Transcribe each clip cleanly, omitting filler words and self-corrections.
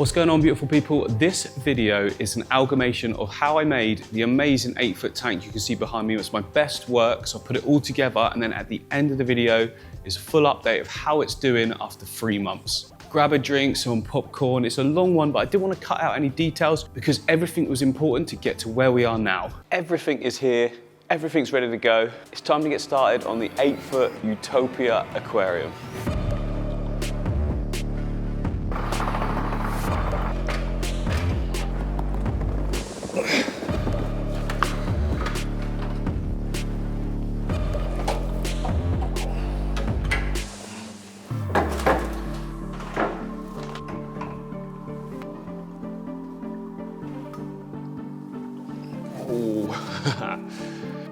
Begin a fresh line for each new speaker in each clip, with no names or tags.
What's going on, beautiful people? This video is an amalgamation of how I made the amazing 8-foot tank you can see behind me. It's my best work, so I put it all together, and then at the end of the video is a full update of how it's doing after 3 months. Grab a drink, some popcorn. It's a long one, but I didn't want to cut out any details because everything was important to get to where we are now. Everything is here, everything's ready to go. It's time to get started on the 8-foot Utopia aquarium.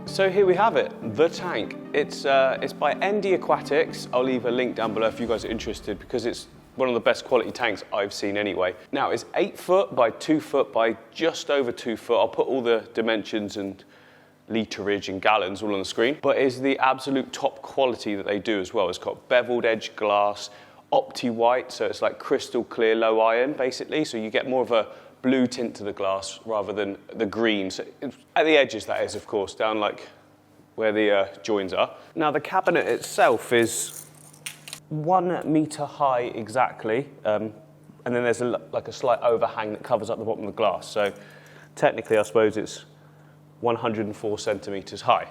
So here we have it, the tank. It's by ND Aquatics. I'll leave a link down below if you guys are interested because it's one of the best quality tanks I've seen anyway. Now it's 8 foot by 2 foot by just over 2 foot. I'll put all the dimensions and literage and gallons all on the screen, but it's the absolute top quality that they do as well. It's got beveled edge glass, opti-white, so it's like crystal clear low iron basically, so you get more of a blue tint to the glass rather than the green. So at the edges, that is, of course, down like where the joins are. Now the cabinet itself is 1 meter high exactly, and then there's like a slight overhang that covers up the bottom of the glass. So technically, I suppose it's 104 centimeters high.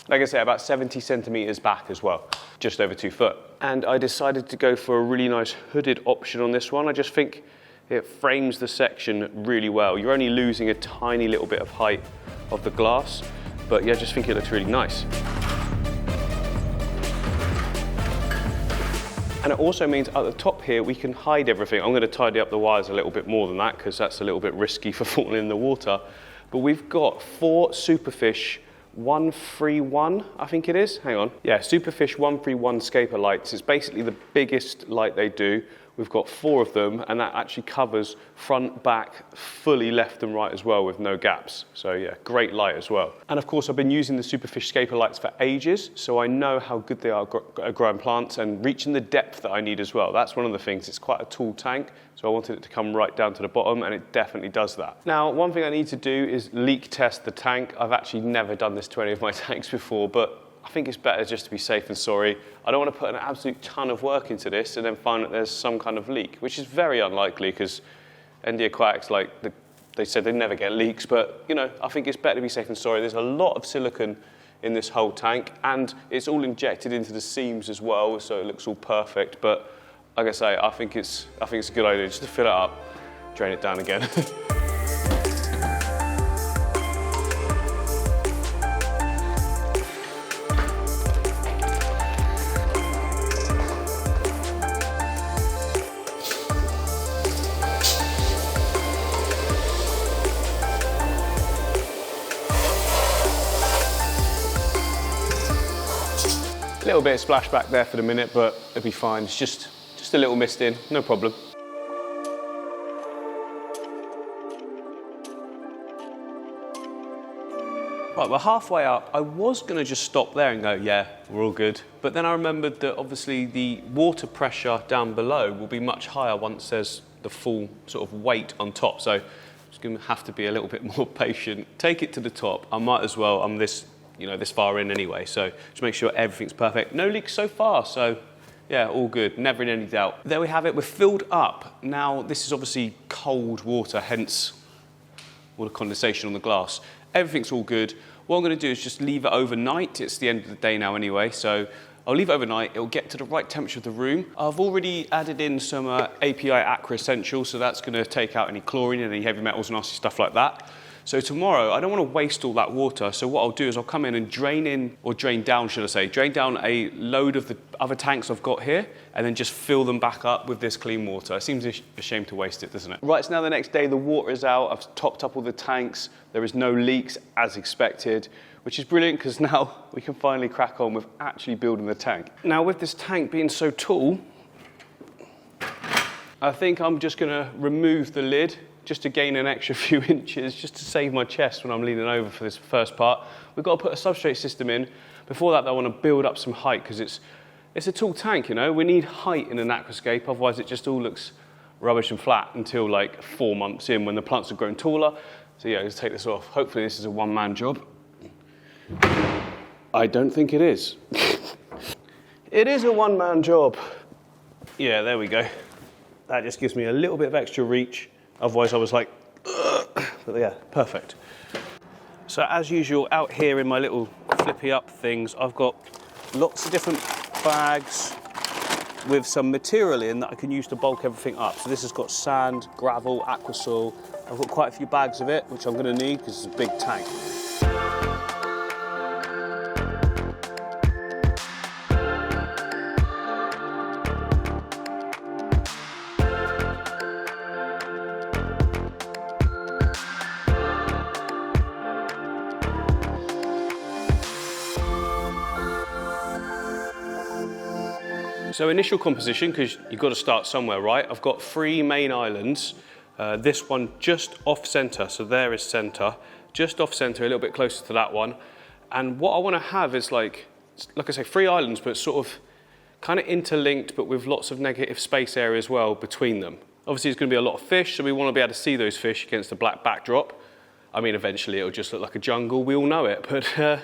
Like I say, about 70 centimeters back as well, just over 2 foot. And I decided to go for a really nice hooded option on this one. I just think it frames the section really well. You're only losing a tiny little bit of height of the glass, but yeah, I just think it looks really nice. And it also means at the top here, we can hide everything. I'm gonna tidy up the wires a little bit more than that because that's a little bit risky for falling in the water. But we've got 4 Superfish 131, I think it is, hang on. Yeah, Superfish 131 scaper lights. It's basically the biggest light they do. We've got 4 of them, and that actually covers front, back, fully left and right as well with no gaps. So yeah, great light as well. And of course, I've been using the Superfish scaper lights for ages, so I know how good they are at growing plants and reaching the depth that I need as well. That's one of the things. It's quite a tall tank, so I wanted it to come right down to the bottom, and it definitely does that. Now, one thing I need to do is leak test the tank. I've actually never done this to any of my tanks before, but I think it's better just to be safe than sorry. I don't want to put an absolute ton of work into this and then find that there's some kind of leak, which is very unlikely because ND Aquatics, they said they never get leaks, but you know, I think it's better to be safe than sorry. There's a lot of silicone in this whole tank and it's all injected into the seams as well, so it looks all perfect. But like I say, I think it's a good idea just to fill it up, drain it down again. A little bit of splashback there for the minute, but it'll be fine. It's just a little mist in, no problem. Right, we're halfway up. I was gonna just stop there and go, yeah, we're all good. But then I remembered that obviously the water pressure down below will be much higher once there's the full sort of weight on top. So I'm just gonna have to be a little bit more patient. Take it to the top. I might as well, I'm this far in anyway, so just make sure everything's perfect. No leaks so far, so yeah, all good, never in any doubt. There we have it, we're filled up. Now, this is obviously cold water, hence all the condensation on the glass. Everything's all good. What I'm gonna do is just leave it overnight. It's the end of the day now anyway, so I'll leave it overnight. It'll get to the right temperature of the room. I've already added in some API Aqua Essentials, so that's gonna take out any chlorine and any heavy metals and nasty stuff like that. So tomorrow, I don't want to waste all that water, so what I'll do is I'll come in and drain down a load of the other tanks I've got here, and then just fill them back up with this clean water. It seems a shame to waste it, doesn't it? Right, so now the next day, the water is out, I've topped up all the tanks, there is no leaks as expected, which is brilliant because now we can finally crack on with actually building the tank. Now with this tank being so tall, I think I'm just gonna remove the lid just to gain an extra few inches, just to save my chest when I'm leaning over for this first part. We've got to put a substrate system in. Before that, I want to build up some height because it's a tall tank, you know. We need height in an aquascape, otherwise it just all looks rubbish and flat until like 4 months in when the plants have grown taller. So yeah, let's take this off. Hopefully this is a one-man job. I don't think it is. It is a one-man job. Yeah, there we go. That just gives me a little bit of extra reach. Otherwise I was like, ugh. But yeah, perfect. So as usual, out here in my little flippy up things, I've got lots of different bags with some material in that I can use to bulk everything up. So this has got sand, gravel, aquasoil. I've got quite a few bags of it, which I'm going to need because it's a big tank. So initial composition, because you've got to start somewhere, right? I've got 3 main islands. This one just off center, so there is center. Just off center, a little bit closer to that one. And what I want to have is like I say, 3 islands, but sort of kind of interlinked, but with lots of negative space area as well between them. Obviously, there's going to be a lot of fish, so we want to be able to see those fish against the black backdrop. I mean, eventually it'll just look like a jungle, we all know it, but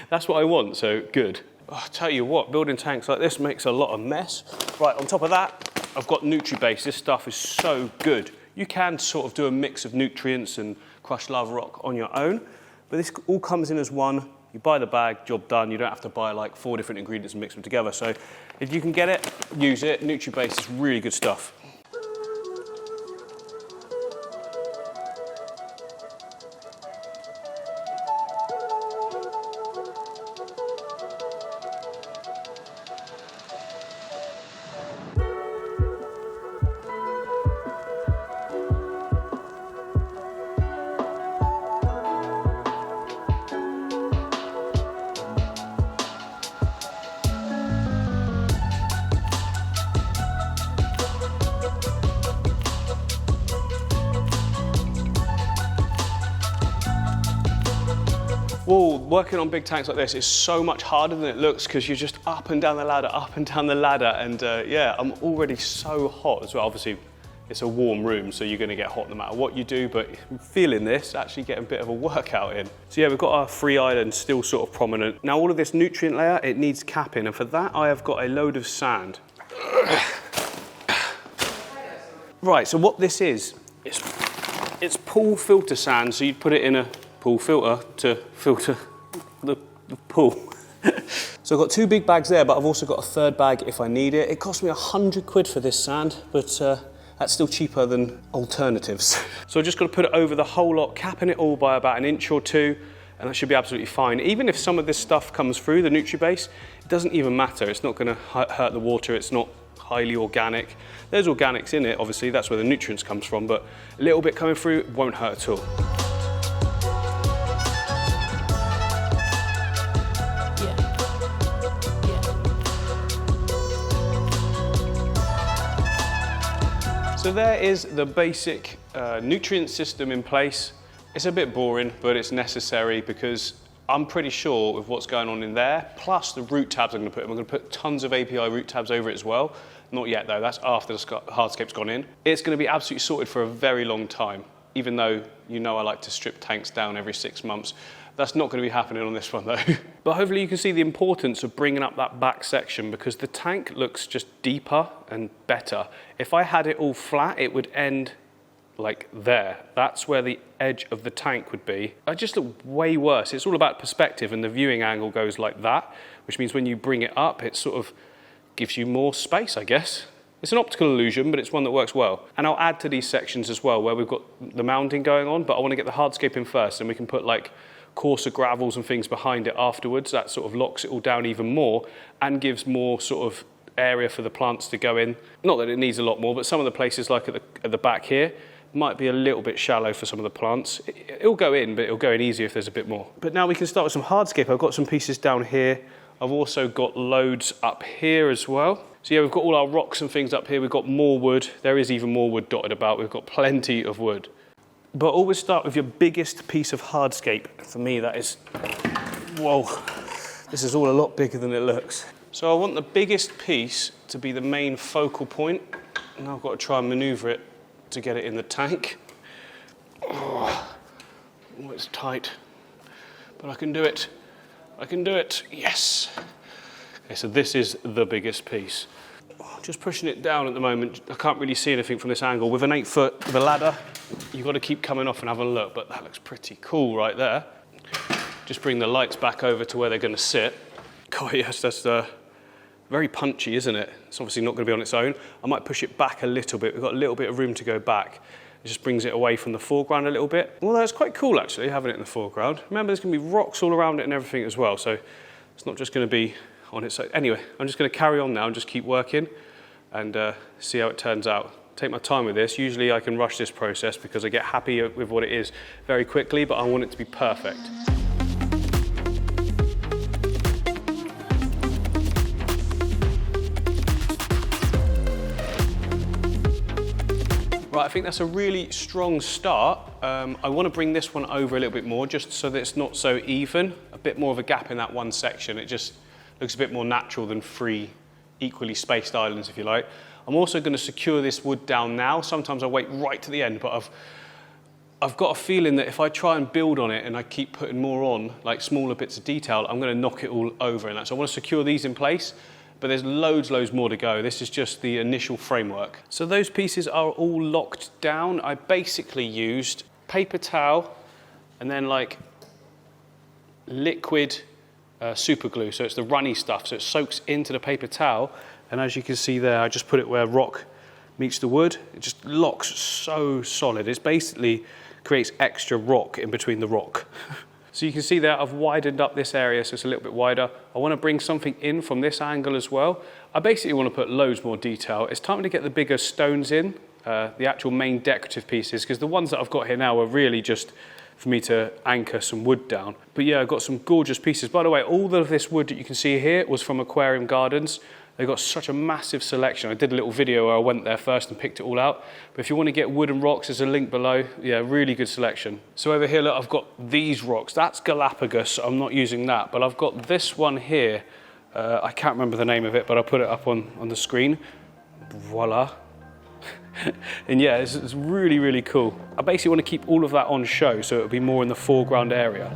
that's what I want, so good. Oh, I tell you what, building tanks like this makes a lot of mess. Right, on top of that, I've got NutriBase. This stuff is so good. You can sort of do a mix of nutrients and crushed lava rock on your own, but this all comes in as one. You buy the bag, job done. You don't have to buy like 4 different ingredients and mix them together. So if you can get it, use it. NutriBase is really good stuff. Well, working on big tanks like this is so much harder than it looks because you're just up and down the ladder, and yeah, I'm already so hot as well. Obviously, it's a warm room, so you're going to get hot no matter what you do, but feeling this, actually getting a bit of a workout in. So yeah, we've got our 3 islands still sort of prominent. Now all of this nutrient layer, it needs capping, and for that I have got a load of sand. Right, so what this is, it's pool filter sand, so you'd put it in a pool filter to filter the pool. So I've got 2 big bags there, but I've also got a 3rd bag if I need it. It cost me 100 quid for this sand, but that's still cheaper than alternatives. So I just got to put it over the whole lot, capping it all by about 1 inch or 2, and that should be absolutely fine. Even if some of this stuff comes through the NutriBase, it doesn't even matter. It's not going to hurt the water. It's not highly organic. There's organics in it, obviously, that's where the nutrients comes from, but a little bit coming through won't hurt at all. So there is the basic nutrient system in place. It's a bit boring, but it's necessary because I'm pretty sure with what's going on in there, plus the root tabs I'm going to put in. I'm going to put tons of API root tabs over it as well. Not yet though, that's after the hardscape's gone in. It's going to be absolutely sorted for a very long time, even though you know I like to strip tanks down every 6 months. That's not going to be happening on this one though. But hopefully you can see the importance of bringing up that back section because the tank looks just deeper and better. If I had it all flat, it would end like there. That's where the edge of the tank would be. I just look way worse. It's all about perspective and the viewing angle goes like that, which means when you bring it up, it sort of gives you more space, I guess. It's an optical illusion, but it's one that works well. And I'll add to these sections as well where we've got the mounding going on, but I want to get the hardscaping first and we can put like coarser gravels and things behind it afterwards. That sort of locks it all down even more and gives more sort of area for the plants to go in. Not that it needs a lot more, but some of the places like at the back here might be a little bit shallow for some of the plants. It'll go in, but it'll go in easier if there's a bit more. But now we can start with some hardscape. I've got some pieces down here. I've also got loads up here as well. So yeah, we've got all our rocks and things up here. We've got more wood. There is even more wood dotted about. We've got plenty of wood. But always start with your biggest piece of hardscape. For me, that is, whoa, this is all a lot bigger than it looks. So I want the biggest piece to be the main focal point Now I've got to try and maneuver it to get it in the tank. Oh, it's tight, but I can do it. I can do it, yes. Okay, so this is the biggest piece. Oh, just pushing it down at the moment. I can't really see anything from this angle. With an 8 foot, with a ladder, you've got to keep coming off and have a look, but that looks pretty cool right there. Just bring the lights back over to where they're going to sit. God, yes, that's very punchy, isn't it? It's obviously not going to be on its own. I might push it back a little bit. We've got a little bit of room to go back. It just brings it away from the foreground a little bit. Although it's quite cool, actually, having it in the foreground. Remember, there's going to be rocks all around it and everything as well, so it's not just going to be on its own. Anyway, I'm just going to carry on now and just keep working and see how it turns out. Take my time with this. Usually I can rush this process because I get happy with what it is very quickly, but I want it to be perfect. Right, I think that's a really strong start. I want to bring this one over a little bit more just so that it's not so even. A bit more of a gap in that one section. It just looks a bit more natural than 3 equally spaced islands, if you like. I'm also going to secure this wood down now. Sometimes I wait right to the end, but I've got a feeling that if I try and build on it and I keep putting more on, like smaller bits of detail, I'm going to knock it all over in that. So I want to secure these in place. But there's loads more to go. This is just the initial framework. So those pieces are all locked down. I basically used paper towel and then like liquid super glue. So it's the runny stuff. So it soaks into the paper towel. And as you can see there, I just put it where rock meets the wood. It just locks so solid. It basically creates extra rock in between the rock. So you can see there, I've widened up this area so it's a little bit wider. I want to bring something in from this angle as well. I basically want to put loads more detail. It's time to get the bigger stones in, the actual main decorative pieces, because the ones that I've got here now are really just for me to anchor some wood down. But yeah, I've got some gorgeous pieces. By the way, all of this wood that you can see here was from Aquarium Gardens. They've got such a massive selection. I did a little video where I went there first and picked it all out. But if you want to get wood and rocks, there's a link below. Yeah, really good selection. So over here, look, I've got these rocks. That's Galapagos. I'm not using that. But I've got this one here. I can't remember the name of it, but I'll put it up on the screen. Voila. And yeah, it's really, really cool. I basically want to keep all of that on show, so it'll be more in the foreground area.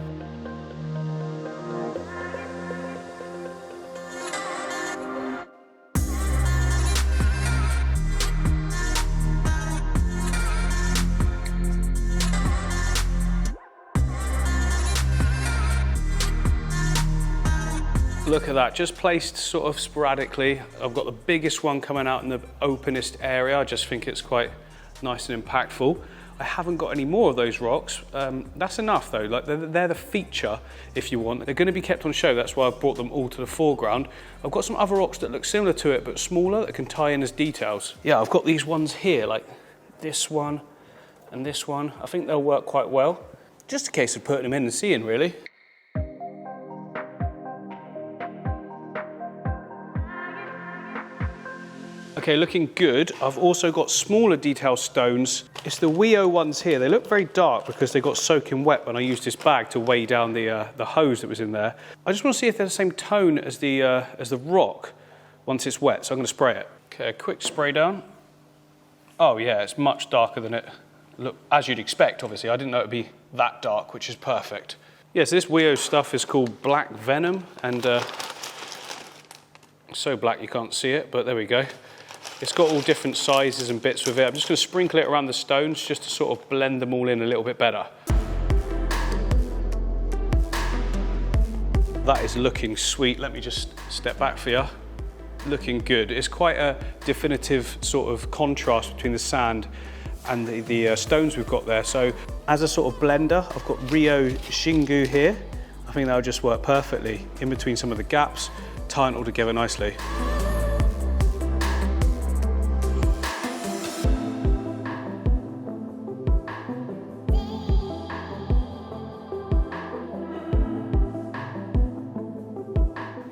Look at that, just placed sort of sporadically. I've got the biggest one coming out in the openest area. I just think it's quite nice and impactful. I haven't got any more of those rocks. That's enough though, like they're the feature if you want. They're gonna be kept on show, that's why I've brought them all to the foreground. I've got some other rocks that look similar to it, but smaller, that can tie in as details. Yeah, I've got these ones here, like this one and this one. I think they'll work quite well. Just a case of putting them in and seeing, really. Okay, looking good. I've also got smaller detail stones. It's the Weo ones here. They look very dark because they got soaking wet when I used this bag to weigh down the hose that was in there. I just want to see if they're the same tone as the rock once it's wet, so I'm going to spray it. Okay, a quick spray down. Oh yeah, it's much darker than it look, as you'd expect, obviously. I didn't know it'd be that dark, which is perfect. Yeah, so this Weo stuff is called Black Venom, and so black you can't see it, but there we go. It's got all different sizes and bits with it. I'm just going to sprinkle it around the stones just to sort of blend them all in a little bit better. That is looking sweet. Let me just step back for you. Looking good. It's quite a definitive sort of contrast between the sand and the stones we've got there. So as a sort of blender, I've got Rio Shingu here. I think that'll just work perfectly in between some of the gaps, tying it all together nicely.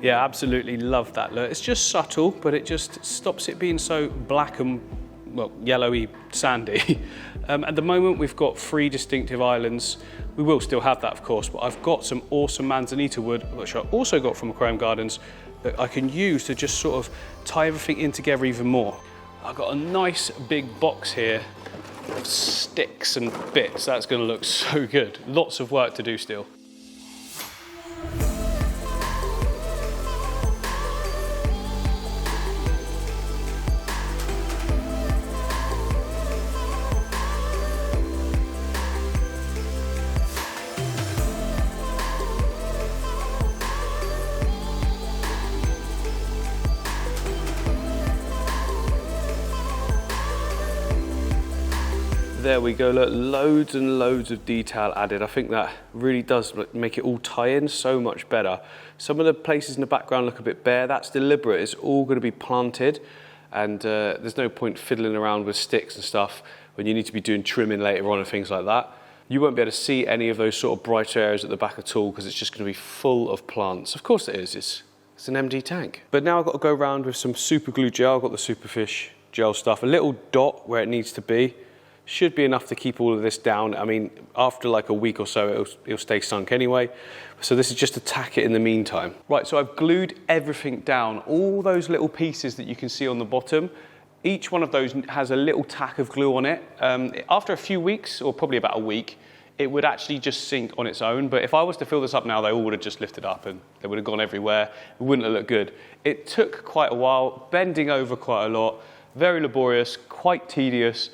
Yeah, absolutely love that look. It's just subtle, but it just stops it being so black and, well, yellowy, sandy. At the moment, we've got 3 distinctive islands. We will still have that, of course, but I've got some awesome manzanita wood, which I also got from Aquarium Gardens, that I can use to just sort of tie everything in together even more. I've got a nice big box here of sticks and bits. That's going to look so good. Lots of work to do still. There we go, look, loads and loads of detail added. I think that really does make it all tie in so much better. Some of the places in the background look a bit bare. That's deliberate. It's all going to be planted, and there's no point fiddling around with sticks and stuff when you need to be doing trimming later on and things like that. You won't be able to see any of those sort of brighter areas at the back at all because it's just going to be full of plants. Of course it is. It's an empty tank. But now I've got to go around with some super glue gel. I've got the Superfish gel stuff, a little dot where it needs to be. Should be enough to keep all of this down. I mean, after like a week or so, it'll stay sunk anyway. So this is just to tack it in the meantime. Right, so I've glued everything down. All those little pieces that you can see on the bottom, each one of those has a little tack of glue on it. After a few weeks, or probably about a week, it would actually just sink on its own. But if I was to fill this up now, they all would have just lifted up and they would have gone everywhere. It wouldn't have looked good. It took quite a while, bending over quite a lot, very laborious, quite tedious,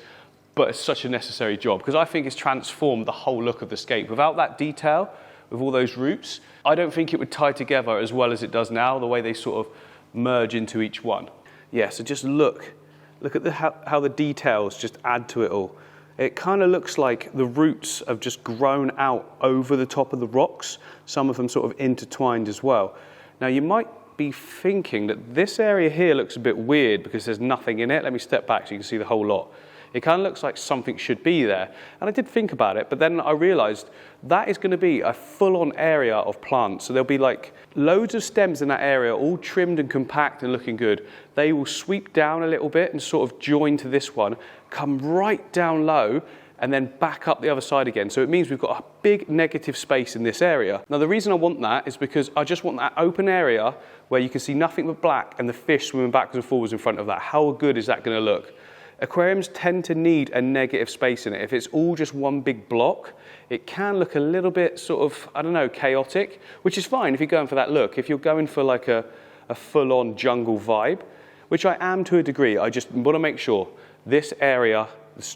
but it's such a necessary job because I think it's transformed the whole look of the scape. Without that detail, with all those roots, I don't think it would tie together as well as it does now, the way they sort of merge into each one. Yeah, so just look at how the details just add to it all. It kind of looks like the roots have just grown out over the top of the rocks, some of them sort of intertwined as well. Now you might be thinking that this area here looks a bit weird because there's nothing in it. Let me step back so you can see the whole lot. It kind of looks like something should be there. And I did think about it, but then I realized that is going to be a full-on area of plants. So there'll be like loads of stems in that area, all trimmed and compact and looking good. They will sweep down a little bit and sort of join to this one, come right down low, and then back up the other side again. So it means we've got a big negative space in this area. Now the reason I want that is because I just want that open area where you can see nothing but black and the fish swimming backwards and forwards in front of that. How good is that going to look? Aquariums tend to need a negative space in it. If it's all just one big block, it can look a little bit sort of, I don't know, chaotic, which is fine if you're going for that look. If you're going for like a full-on jungle vibe, which I am to a degree, I just want to make sure this area,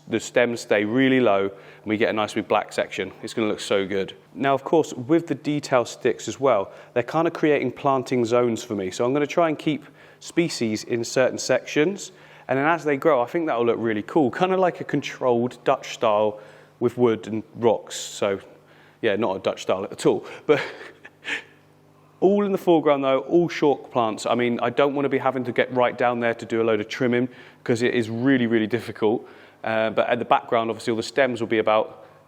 the stems stay really low and we get a nice big black section. It's going to look so good. Now, of course, with the detail sticks as well, they're kind of creating planting zones for me. So I'm going to try and keep species in certain sections. And then as they grow, I think that will look really cool. Kind of like a controlled Dutch style with wood and rocks. So yeah, not a Dutch style at all. But all in the foreground though, all short plants. I mean, I don't want to be having to get right down there to do a load of trimming because it is really, really difficult. But at the background, obviously all the stems will be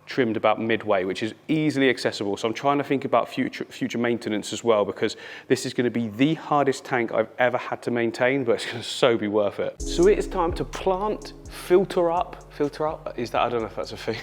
trimmed about midway, which is easily accessible. So I'm trying to think about future maintenance as well, because this is going to be the hardest tank I've ever had to maintain, but it's going to so be worth it. So it is time to plant, filter up, is that, I don't know if that's a thing.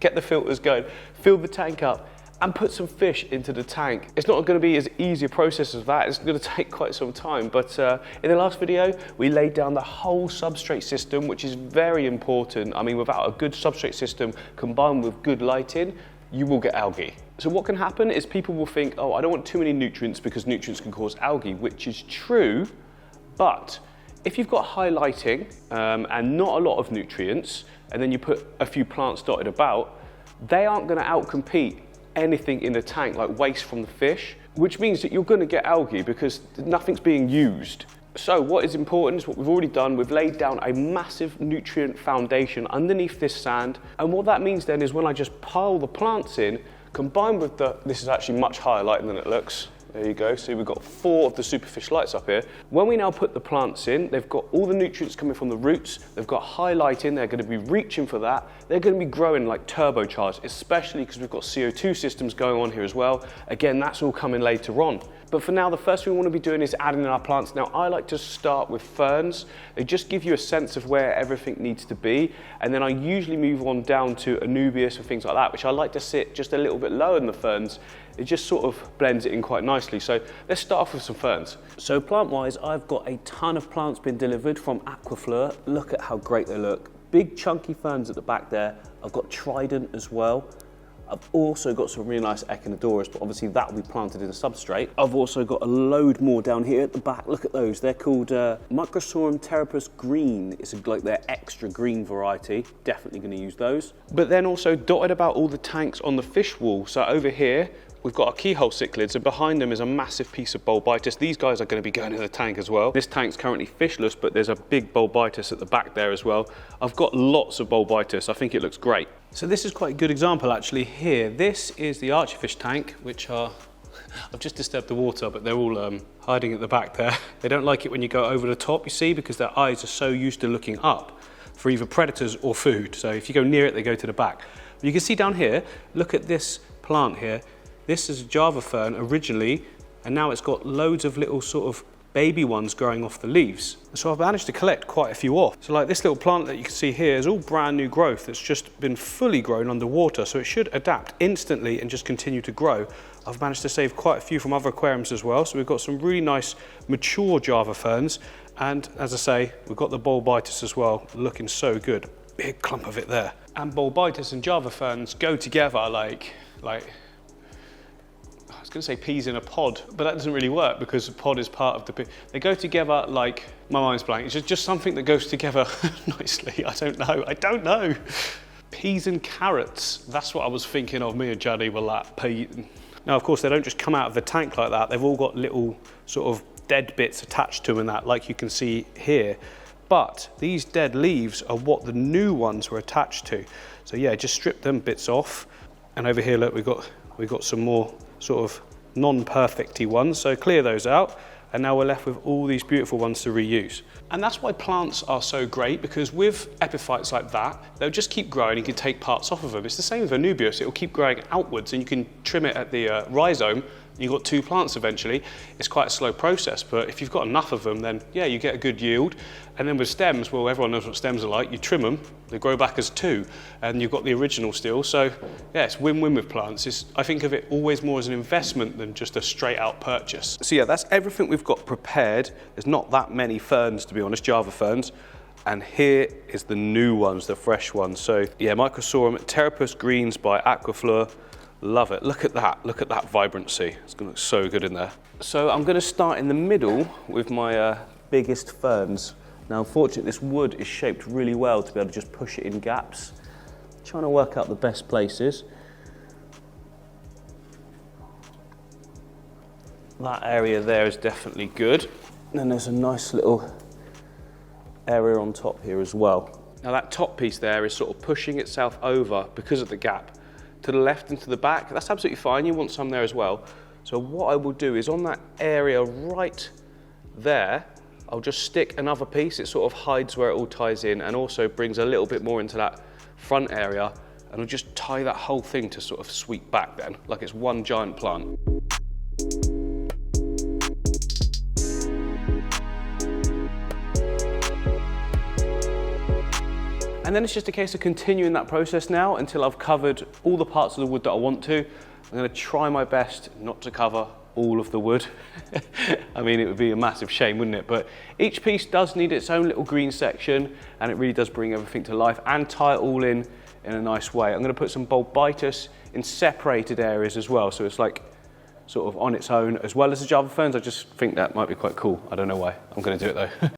Get the filters going, fill the tank up, and put some fish into the tank. It's not going to be as easy a process as that. It's going to take quite some time. But in the last video, we laid down the whole substrate system, which is very important. I mean, without a good substrate system combined with good lighting, you will get algae. So what can happen is people will think, oh, I don't want too many nutrients because nutrients can cause algae, which is true. But if you've got high lighting and not a lot of nutrients, and then you put a few plants dotted about, they aren't going to outcompete anything in the tank, like waste from the fish, which means that you're going to get algae because nothing's being used. So what is important is what we've already done. We've laid down a massive nutrient foundation underneath this sand, and what that means then is when I just pile the plants in, combined with this is actually much higher lighting than it looks. There you go. So we've got 4 of the Superfish lights up here. When we now put the plants in, they've got all the nutrients coming from the roots. They've got high lighting. They're going to be reaching for that. They're going to be growing like turbocharged, especially because we've got CO2 systems going on here as well. Again, that's all coming later on. But for now, the first thing we want to be doing is adding in our plants. Now, I like to start with ferns. They just give you a sense of where everything needs to be. And then I usually move on down to Anubias and things like that, which I like to sit just a little bit lower than the ferns. it just sort of blends it in quite nicely. So let's start off with some ferns. So plant-wise, I've got a ton of plants being delivered from Aquafleur. Look at how great they look. Big chunky ferns at the back there. I've got Trident as well. I've also got some really nice Echinodoras, but obviously that will be planted in the substrate. I've also got a load more down here at the back. Look at those. They're called Microsorum Terapus Green. It's like their extra green variety. Definitely going to use those. But then also dotted about all the tanks on the fish wall. So over here, we've got our keyhole cichlids, and behind them is a massive piece of Bulbitis. These guys are going to be going in the tank as well. This tank's currently fishless, but there's a big Bulbitis at the back there as well. I've got lots of Bulbitis. I think it looks great. So this is quite a good example actually here. This is the archerfish tank, which are, I've just disturbed the water, but they're all hiding at the back there. They don't like it when you go over the top, you see, because their eyes are so used to looking up for either predators or food. So if you go near it, they go to the back. But you can see down here, look at this plant here. This is a Java fern originally, and now it's got loads of little sort of baby ones growing off the leaves. So I've managed to collect quite a few off. So like this little plant that you can see here is all brand new growth that's just been fully grown underwater, so it should adapt instantly and just continue to grow. I've managed to save quite a few from other aquariums as well, so we've got some really nice mature Java ferns, and as I say, we've got the Bulbitis as well, looking so good. Big clump of it there. And Bulbitis and Java ferns go together like I was going to say peas in a pod, but that doesn't really work because the pod is part of the pea. They go together like, my mind's blank, it's just something that goes together nicely. I don't know. Peas and carrots, that's what I was thinking of. Me and Jaddy were like, pea. Now, of course, they don't just come out of the tank like that. They've all got little sort of dead bits attached to them and that, like you can see here. But these dead leaves are what the new ones were attached to. So yeah, just strip them bits off. And over here, look, we've got some more sort of non-perfecty ones, so clear those out, and now we're left with all these beautiful ones to reuse. And that's why plants are so great, because with epiphytes like that, they'll just keep growing. You can take parts off of them. It's the same with Anubias. It will keep growing outwards, and you can trim it at the rhizome. You've got two plants eventually. It's quite a slow process, but if you've got enough of them, then yeah, you get a good yield. And then with stems, well, everyone knows what stems are like. You trim them, they grow back as two, and you've got the original still. So yeah, it's win-win with plants. I think of it always more as an investment than just a straight out purchase. So yeah, that's everything we've got prepared. There's not that many ferns, to be honest, Java ferns. And here is the new ones, the fresh ones. So yeah, Microsorum Terapus Greens by Aquafleur. Love it. Look at that vibrancy. It's going to look so good in there. So I'm going to start in the middle with my biggest ferns. Now, unfortunately, this wood is shaped really well to be able to just push it in gaps. Trying to work out the best places. That area there is definitely good. And then there's a nice little area on top here as well. Now that top piece there is sort of pushing itself over because of the gap. To the left and to the back, that's absolutely fine. You want some there as well. So what I will do is on that area right there, I'll just stick another piece. It sort of hides where it all ties in and also brings a little bit more into that front area. And I'll just tie that whole thing to sort of sweep back then, like it's one giant plant. And then it's just a case of continuing that process now until I've covered all the parts of the wood that I want to. I'm going to try my best not to cover all of the wood. I mean, it would be a massive shame, wouldn't it? But each piece does need its own little green section, and it really does bring everything to life and tie it all in a nice way. I'm going to put some Bulbitis in separated areas as well, so it's like sort of on its own as well as the Java ferns. I just think that might be quite cool. I don't know why. I'm going to do it though.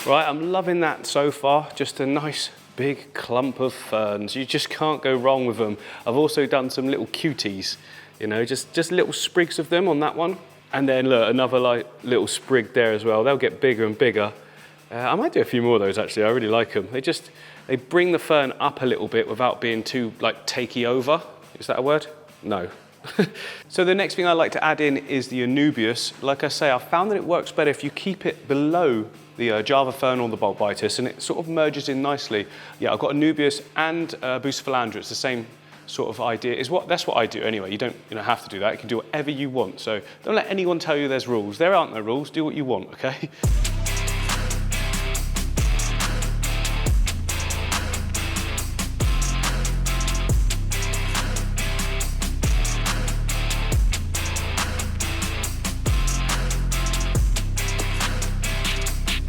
Right, I'm loving that so far. Just a nice big clump of ferns. You just can't go wrong with them. I've also done some little cuties, you know, just little sprigs of them on that one. And then look, another like little sprig there as well. They'll get bigger and bigger. I might do a few more of those actually. I really like them. They bring the fern up a little bit without being too like takey over. Is that a word? No. So the next thing I like to add in is the Anubias. Like I say, I found that it works better if you keep it below the Java fern or the Bulbitis, and it sort of merges in nicely. Yeah, I've got Anubias and Bucephalandra. It's the same sort of idea. That's what I do anyway. You don't have to do that. You can do whatever you want. So don't let anyone tell you there's rules. There aren't no rules. Do what you want, okay?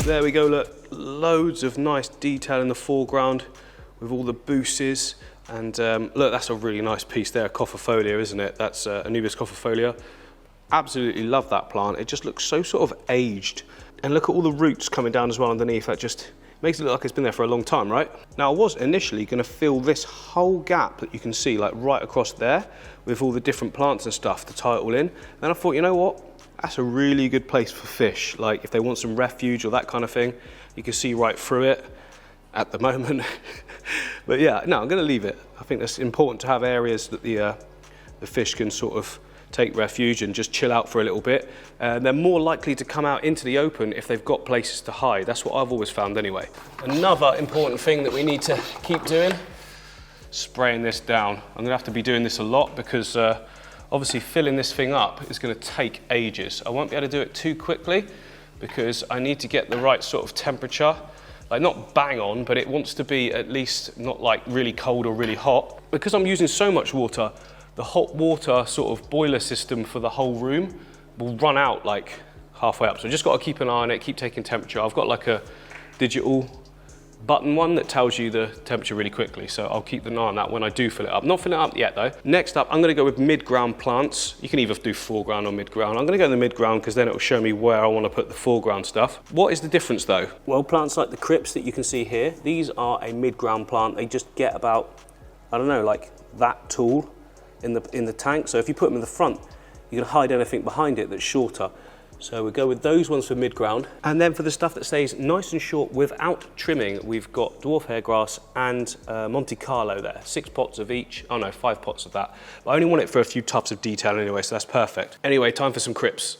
There we go, look, loads of nice detail in the foreground with all the buses. And look, that's a really nice piece there, Cophifolia, isn't it? That's Anubis Cophifolia. Absolutely love that plant. It just looks so sort of aged. And look at all the roots coming down as well underneath. That just makes it look like it's been there for a long time, right? Now, I was initially going to fill this whole gap that you can see, like right across there, with all the different plants and stuff to tie it all in. Then I thought, you know what? That's a really good place for fish. Like if they want some refuge or that kind of thing, you can see right through it at the moment. But yeah, no, I'm going to leave it. I think that's important to have areas that the fish can sort of take refuge and just chill out for a little bit. They're more likely to come out into the open if they've got places to hide. That's what I've always found anyway. Another important thing that we need to keep doing, spraying this down. I'm gonna have to be doing this a lot because obviously filling this thing up is gonna take ages. I won't be able to do it too quickly because I need to get the right sort of temperature. Like not bang on, but it wants to be at least not like really cold or really hot. Because I'm using so much water, the hot water sort of boiler system for the whole room will run out like halfway up. So just got to keep an eye on it, keep taking temperature. I've got like a digital button one that tells you the temperature really quickly. So I'll keep an eye on that when I do fill it up. Not filling it up yet though. Next up, I'm going to go with mid-ground plants. You can either do foreground or mid-ground. I'm going to go in the mid-ground because then it will show me where I want to put the foreground stuff. What is the difference though? Well, plants like the crypts that you can see here, these are a mid-ground plant. They just get about, I don't know, like that tall in the tank. So if you put them in the front, you can hide anything behind it that's shorter. So we go with those ones for mid-ground. And then for the stuff that stays nice and short without trimming, we've got dwarf hairgrass and Monte Carlo there. 6 pots of each. Oh no, 5 pots of that. But I only want it for a few tufts of detail anyway, so that's perfect. Anyway, time for some crypts.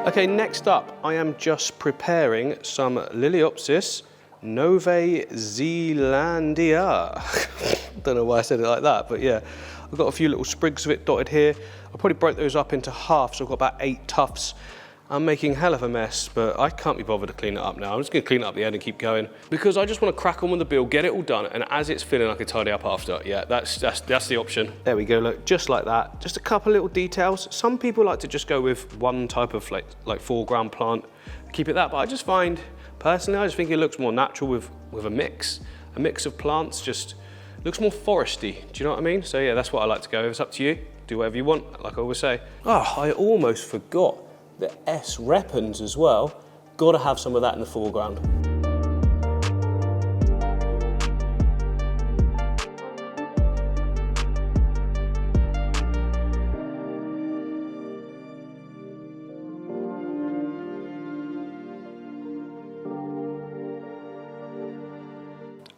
Okay, next up, I am just preparing some Liliopsis Novae Zealandia. Don't know why I said it like that, but yeah. I've got a few little sprigs of it dotted here. I probably broke those up into half, so I've got about 8 tufts. I'm making hell of a mess, but I can't be bothered to clean it up now. I'm just gonna clean it up the end and keep going because I just wanna crack on with the build, get it all done, and as it's filling, I can tidy up after. Yeah, that's the option. There we go, look, just like that. Just a couple little details. Some people like to just go with one type of like foreground plant, keep it that, but I just find, personally, I just think it looks more natural with a mix of plants, just looks more foresty. Do you know what I mean? So yeah, that's what I like to go. It's up to you. Do whatever you want, like I always say. Oh, I almost forgot the S repens as well. Gotta have some of that in the foreground.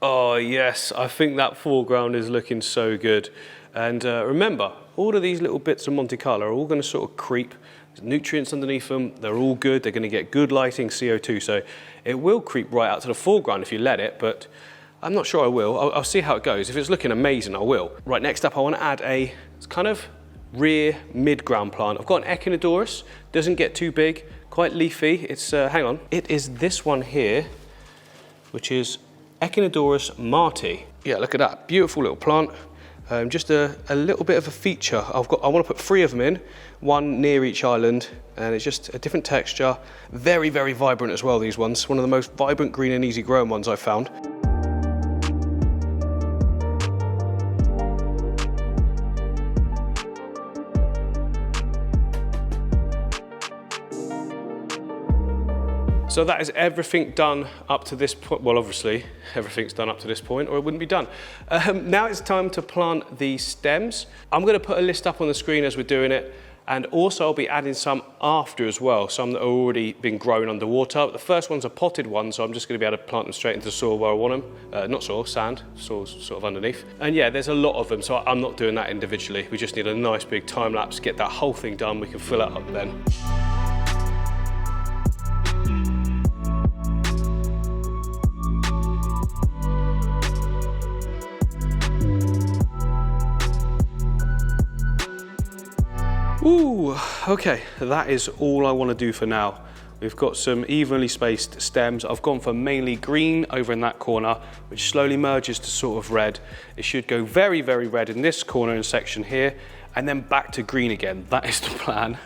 Oh yes, I think that foreground is looking so good. And remember, all of these little bits of Monte Carlo are all gonna sort of creep. There's nutrients underneath them, they're all good, they're gonna get good lighting, CO2, so it will creep right out to the foreground if you let it, but I'm not sure I will. I'll see how it goes. If it's looking amazing, I will. Right, next up I wanna add a kind of rear mid-ground plant. I've got an Echinodorus, doesn't get too big, quite leafy. It's, hang on, it is this one here, which is Echinodorus marti. Yeah, look at that, beautiful little plant. Just a little bit of a feature. I want to put 3 of them in, one near each island, and it's just a different texture. Very, very vibrant as well, these ones. One of the most vibrant green and easy growing ones I've found. So that is everything done up to this point. Well, obviously, everything's done up to this point or it wouldn't be done. Now it's time to plant the stems. I'm gonna put a list up on the screen as we're doing it, and also I'll be adding some after as well, some that have already been grown underwater. The first one's a potted one, so I'm just gonna be able to plant them straight into the soil where I want them. Not soil, sand, soil's sort of underneath. And yeah, there's a lot of them, so I'm not doing that individually. We just need a nice big time lapse, get that whole thing done, we can fill it up then. Ooh, okay, that is all I want to do for now. We've got some evenly spaced stems. I've gone for mainly green over in that corner, which slowly merges to sort of red. It should go very, very red in this corner and section here, and then back to green again. That is the plan.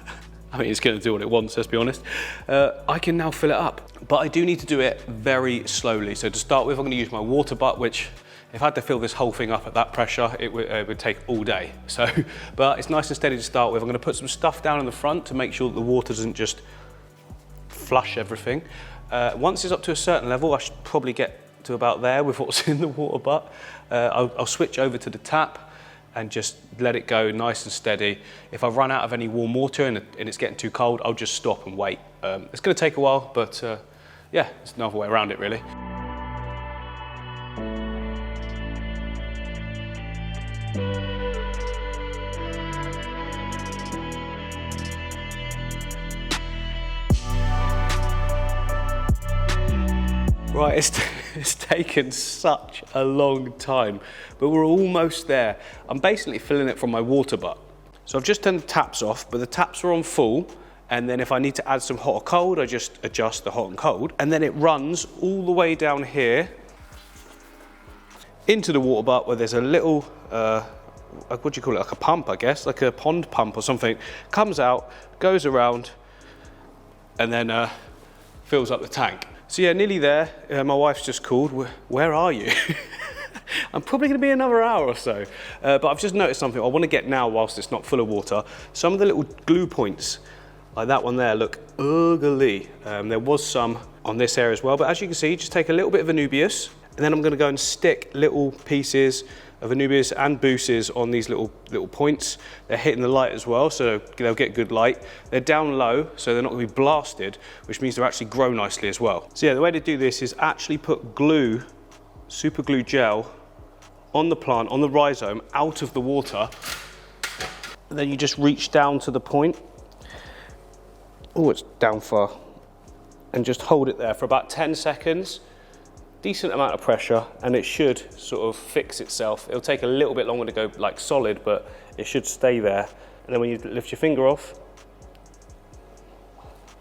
I mean, it's going to do what it wants, let's be honest. I can now fill it up, but I do need to do it very slowly. So to start with, I'm going to use my water butt, which if I had to fill this whole thing up at that pressure, it would take all day. So, but it's nice and steady to start with. I'm going to put some stuff down in the front to make sure that the water doesn't just flush everything. Once it's up to a certain level, I should probably get to about there with what's in the water butt. I'll switch over to the tap and just let it go nice and steady. If I run out of any warm water and it's getting too cold, I'll just stop and wait. It's going to take a while, but yeah, there's another way around it really. Right, it's taken such a long time, but we're almost there. I'm basically filling it from my water butt. So I've just turned the taps off, but the taps are on full, and then if I need to add some hot or cold, I just adjust the hot and cold, and then it runs all the way down here into the water butt where there's a little, what do you call it, like a pump, I guess, like a pond pump or something, comes out, goes around, and then fills up the tank. So yeah, nearly there. My wife's just called. Where are you? I'm probably going to be another hour or so. But I've just noticed something I want to get now whilst it's not full of water. Some of the little glue points, like that one there, look ugly. There was some on this area as well. But as you can see, just take a little bit of Anubias, and then I'm going to go and stick little pieces of Anubias and BUSINESS on these little points. They're hitting the light as well, so they'll get good light. They're down low, so they're not going to be blasted, which means they'll actually grow nicely as well. So yeah, the way to do this is actually put glue, super glue gel, on the plant, on the rhizome, out of the water. And then you just reach down to the point. Oh, it's down far. And just hold it there for about 10 seconds. Decent amount of pressure, and it should sort of fix itself. It'll take a little bit longer to go like solid, but it should stay there. And then when you lift your finger off,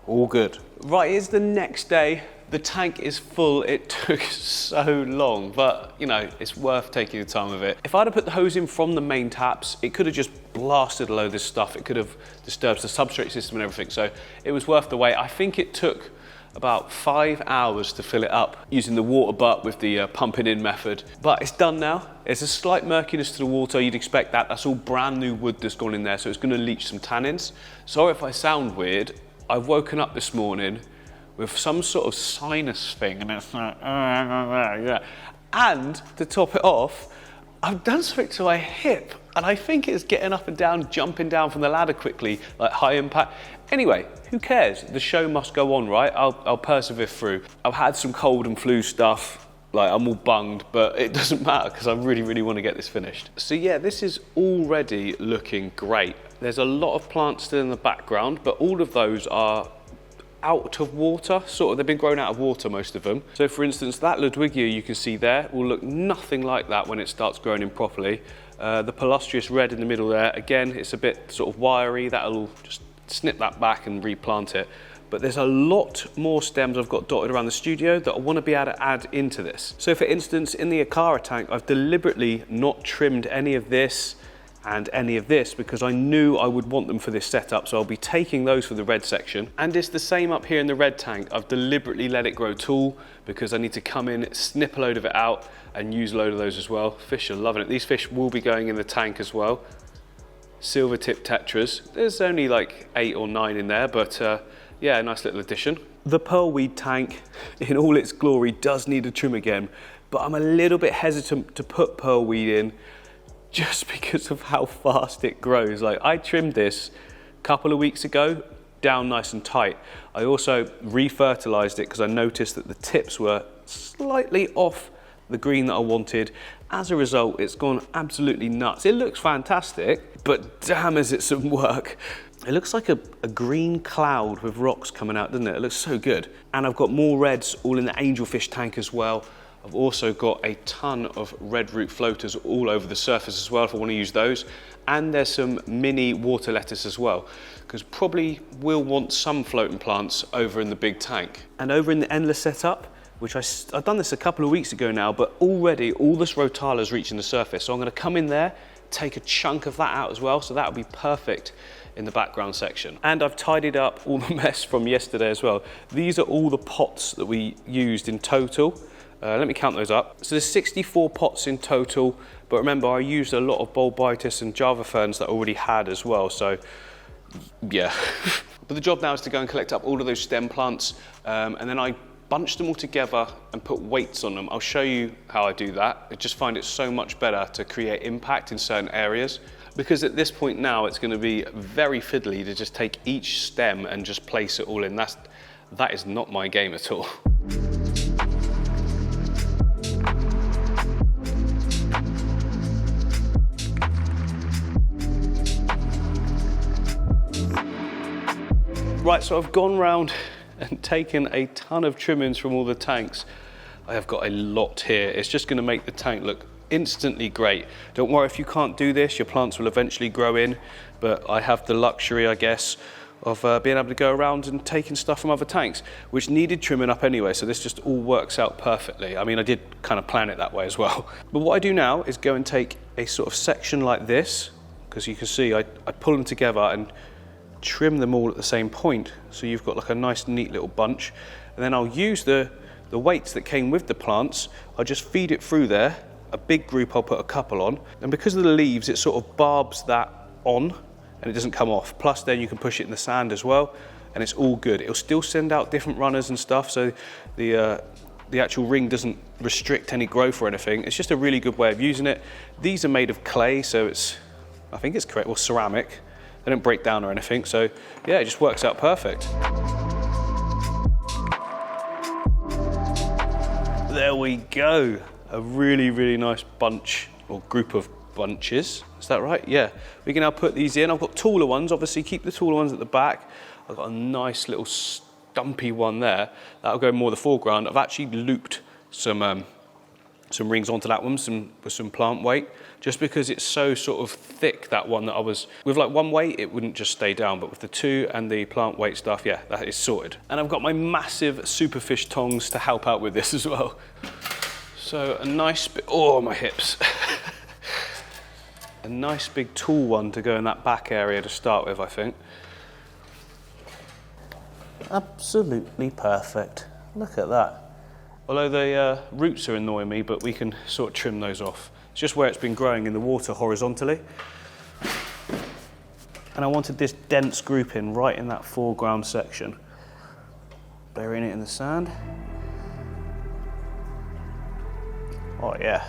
all good. Right, it's the next day. The tank is full. It took so long, but you know, it's worth taking the time with it. If I'd have put the hose in from the main taps, it could have just blasted a load of this stuff. It could have disturbed the substrate system and everything. So it was worth the wait. I think it took about 5 hours to fill it up using the water butt with the pumping in method. But it's done now. There's a slight murkiness to the water. You'd expect that. That's all brand new wood that's gone in there, so it's going to leach some tannins. Sorry if I sound weird. I've woken up this morning with some sort of sinus thing, and it's like, yeah. And to top it off, I've done something to my hip, and I think it's getting up and down, jumping down from the ladder quickly, like high impact. Anyway, who cares? The show must go on, right? I'll persevere through. I've had some cold and flu stuff, like I'm all bunged, but it doesn't matter because I really, really want to get this finished. So yeah, this is already looking great. There's a lot of plants still in the background, but all of those are out of water, sort of. They've been grown out of water, most of them. So for instance, that Ludwigia you can see there will look nothing like that when it starts growing in properly. The Palustrious red in the middle there, again, it's a bit sort of wiry. That'll just snip that back and replant it. But there's a lot more stems I've got dotted around the studio that I want to be able to add into this. So for instance, in the Aquaria tank, I've deliberately not trimmed any of this and any of this because I knew I would want them for this setup, so I'll be taking those for the red section. And it's the same up here in the red tank. I've deliberately let it grow tall because I need to come in, snip a load of it out and use a load of those as well. Fish are loving it. These fish will be going in the tank as well. Silver tip tetras. There's only like 8 or 9 in there, but yeah, a nice little addition. The pearlweed tank in all its glory does need a trim again, but I'm a little bit hesitant to put pearlweed in just because of how fast it grows. Like, I trimmed this a couple of weeks ago, down nice and tight. I also re-fertilized it because I noticed that the tips were slightly off the green that I wanted. As a result, it's gone absolutely nuts. It looks fantastic, but damn is it some work. It looks like a green cloud with rocks coming out, doesn't it? It looks so good. And I've got more reds all in the angelfish tank as well. I've also got a ton of red root floaters all over the surface as well if I want to use those. And there's some mini water lettuce as well, because probably will want some floating plants over in the big tank. And over in the endless setup, which I've done this a couple of weeks ago now, but already all this rotala is reaching the surface. So I'm going to come in there, take a chunk of that out as well, so that'll be perfect in the background section. And I've tidied up all the mess from yesterday as well. These are all the pots that we used in total. Let me count those up. So there's 64 pots in total, but remember I used a lot of Bulbitis and Java ferns that I already had as well, so yeah. But the job now is to go and collect up all of those stem plants, and then I bunch them all together and put weights on them. I'll show you how I do that. I just find it so much better to create impact in certain areas, because at this point now it's going to be very fiddly to just take each stem and just place it all in. That is not my game at all. Right, so I've gone round and taken a ton of trimmings from all the tanks. I have got a lot here. It's just going to make the tank look instantly great. Don't worry if you can't do this, your plants will eventually grow in, but I have the luxury, I guess, of being able to go around and taking stuff from other tanks, which needed trimming up anyway, so this just all works out perfectly. I mean, I did kind of plan it that way as well. But what I do now is go and take a sort of section like this, because you can see I pull them together and trim them all at the same point, so you've got like a nice neat little bunch. And then I'll use the weights that came with the plants. I'll just feed it through there. A big group I'll put a couple on, and because of the leaves it sort of barbs that on and it doesn't come off. Plus then you can push it in the sand as well and it's all good. It'll still send out different runners and stuff, so the actual ring doesn't restrict any growth or anything. It's just a really good way of using it. These are made of clay, so I think it's correct, or ceramic. They don't break down or anything, so yeah, it just works out perfect. There we go. A really, really nice bunch, or group of bunches. Is that right? Yeah. We can now put these in. I've got taller ones, obviously keep the taller ones at the back. I've got a nice little stumpy one there. That'll go more the foreground. I've actually looped some rings onto that one with some plant weight, just because it's so sort of thick, that one, that I was, with like one weight, it wouldn't just stay down, but with the two and the plant weight stuff, yeah, that is sorted. And I've got my massive superfish tongs to help out with this as well. So a nice bit, oh, my hips. A nice big tool one to go in that back area to start with, I think. Absolutely perfect. Look at that. Although the roots are annoying me, but we can sort of trim those off. It's just where it's been growing in the water horizontally. And I wanted this dense grouping right in that foreground section. Burying it in the sand. Oh yeah.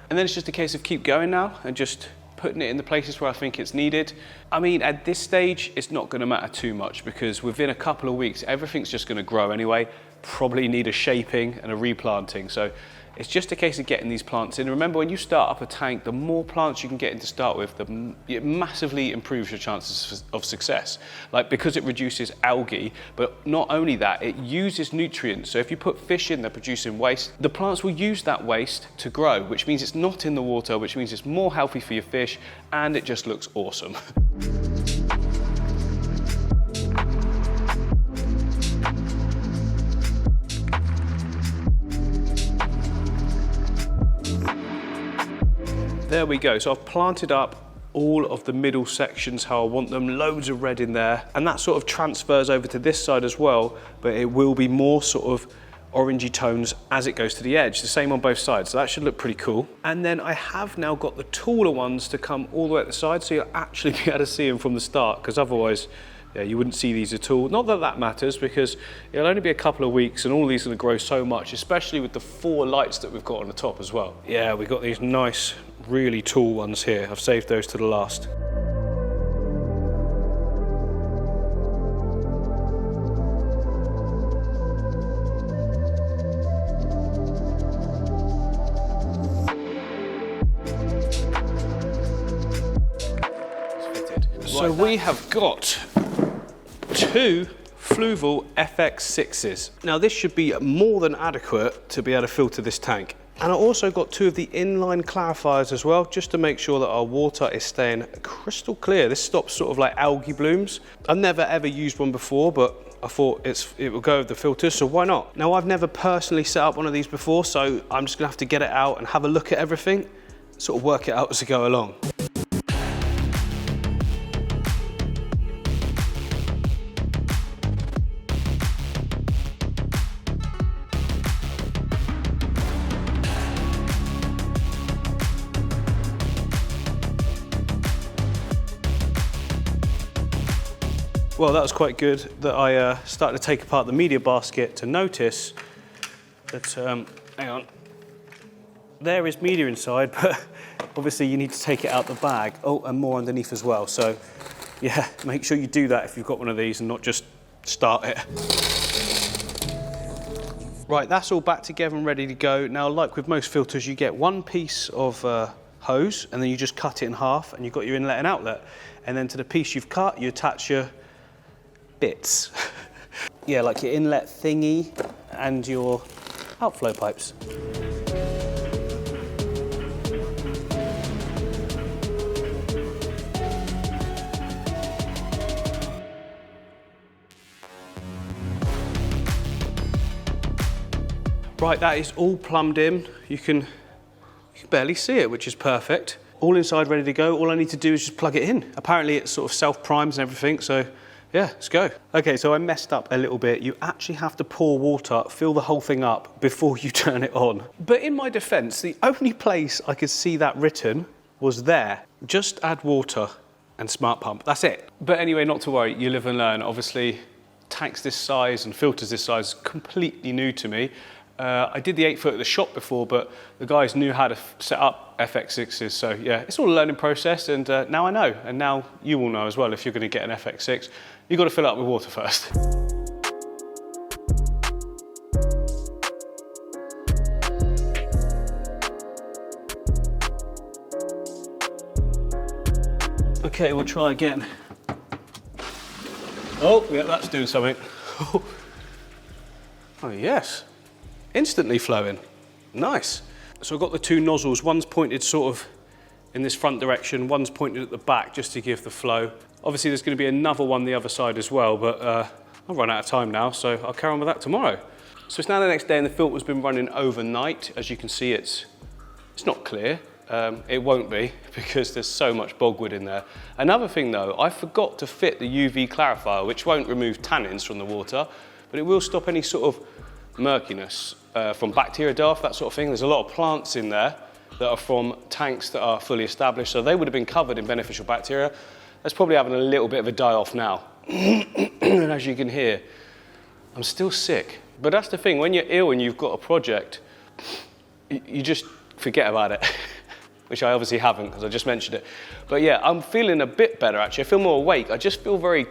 And then it's just a case of keep going now and just putting it in the places where I think it's needed. I mean, at this stage, it's not going to matter too much, because within a couple of weeks, everything's just going to grow anyway. Probably need a shaping and a replanting. So it's just a case of getting these plants in. Remember, when you start up a tank, the more plants you can get in to start with, it massively improves your chances of success. Like, because it reduces algae, but not only that, it uses nutrients. So if you put fish in, they're producing waste. The plants will use that waste to grow, which means it's not in the water, which means it's more healthy for your fish, and it just looks awesome. There we go, so I've planted up all of the middle sections how I want them, loads of red in there, and that sort of transfers over to this side as well, but it will be more sort of orangey tones as it goes to the edge, the same on both sides, so that should look pretty cool. And then I have now got the taller ones to come all the way at the side, so you'll actually be able to see them from the start, because otherwise, yeah, you wouldn't see these at all. Not that that matters, because it'll only be a couple of weeks and all these are going to grow so much, especially with the 4 lights that we've got on the top as well. Yeah, we've got these nice, really tall ones here. I've saved those to the last. So we have got 2 Fluval FX6s. Now this should be more than adequate to be able to filter this tank. And I also got 2 of the inline clarifiers as well, just to make sure that our water is staying crystal clear. This stops sort of like algae blooms. I've never ever used one before, but I thought it will go with the filters, so why not? Now I've never personally set up one of these before, so I'm just gonna have to get it out and have a look at everything, sort of work it out as I go along. Well, that was quite good that I started to take apart the media basket to notice that, hang on, there is media inside, but obviously you need to take it out the bag. Oh, and more underneath as well. So yeah, make sure you do that if you've got one of these and not just start it. Right, that's all back together and ready to go. Now, like with most filters, you get one piece of hose and then you just cut it in half and you've got your inlet and outlet. And then to the piece you've cut, you attach your bits. Yeah, like your inlet thingy and your outflow pipes. Right, that is all plumbed in. You can barely see it, which is perfect. All inside ready to go. All I need to do is just plug it in. Apparently it sort of self-primes and everything, so yeah, let's go. Okay, so I messed up a little bit. You actually have to pour water, fill the whole thing up before you turn it on. But in my defense, the only place I could see that written was there. Just add water and smart pump, that's it. But anyway, not to worry, you live and learn. Obviously, tanks this size and filters this size, completely new to me. I did the 8-foot at the shop before, but the guys knew how to set up FX6s, so yeah, it's all a learning process, and now I know, and now you will know as well. If you're going to get an FX6, you've got to fill it up with water first. Okay, we'll try again. Oh, yeah, that's doing something. Oh yes. Instantly flowing, nice. So I've got the 2 nozzles, one's pointed sort of in this front direction, one's pointed at the back just to give the flow. Obviously there's going to be another one the other side as well, but I've run out of time now, so I'll carry on with that tomorrow. So it's now the next day and the filter's been running overnight. As you can see, it's not clear. It won't be because there's so much bogwood in there. Another thing though, I forgot to fit the UV clarifier, which won't remove tannins from the water, but it will stop any sort of murkiness from bacteria death, that sort of thing. There's a lot of plants in there that are from tanks that are fully established, so they would have been covered in beneficial bacteria. That's probably having a little bit of a die-off now. And as you can hear, I'm still sick. But that's the thing, when you're ill and you've got a project, you just forget about it. Which I obviously haven't, because I just mentioned it. But yeah, I'm feeling a bit better actually. I feel more awake. I just feel very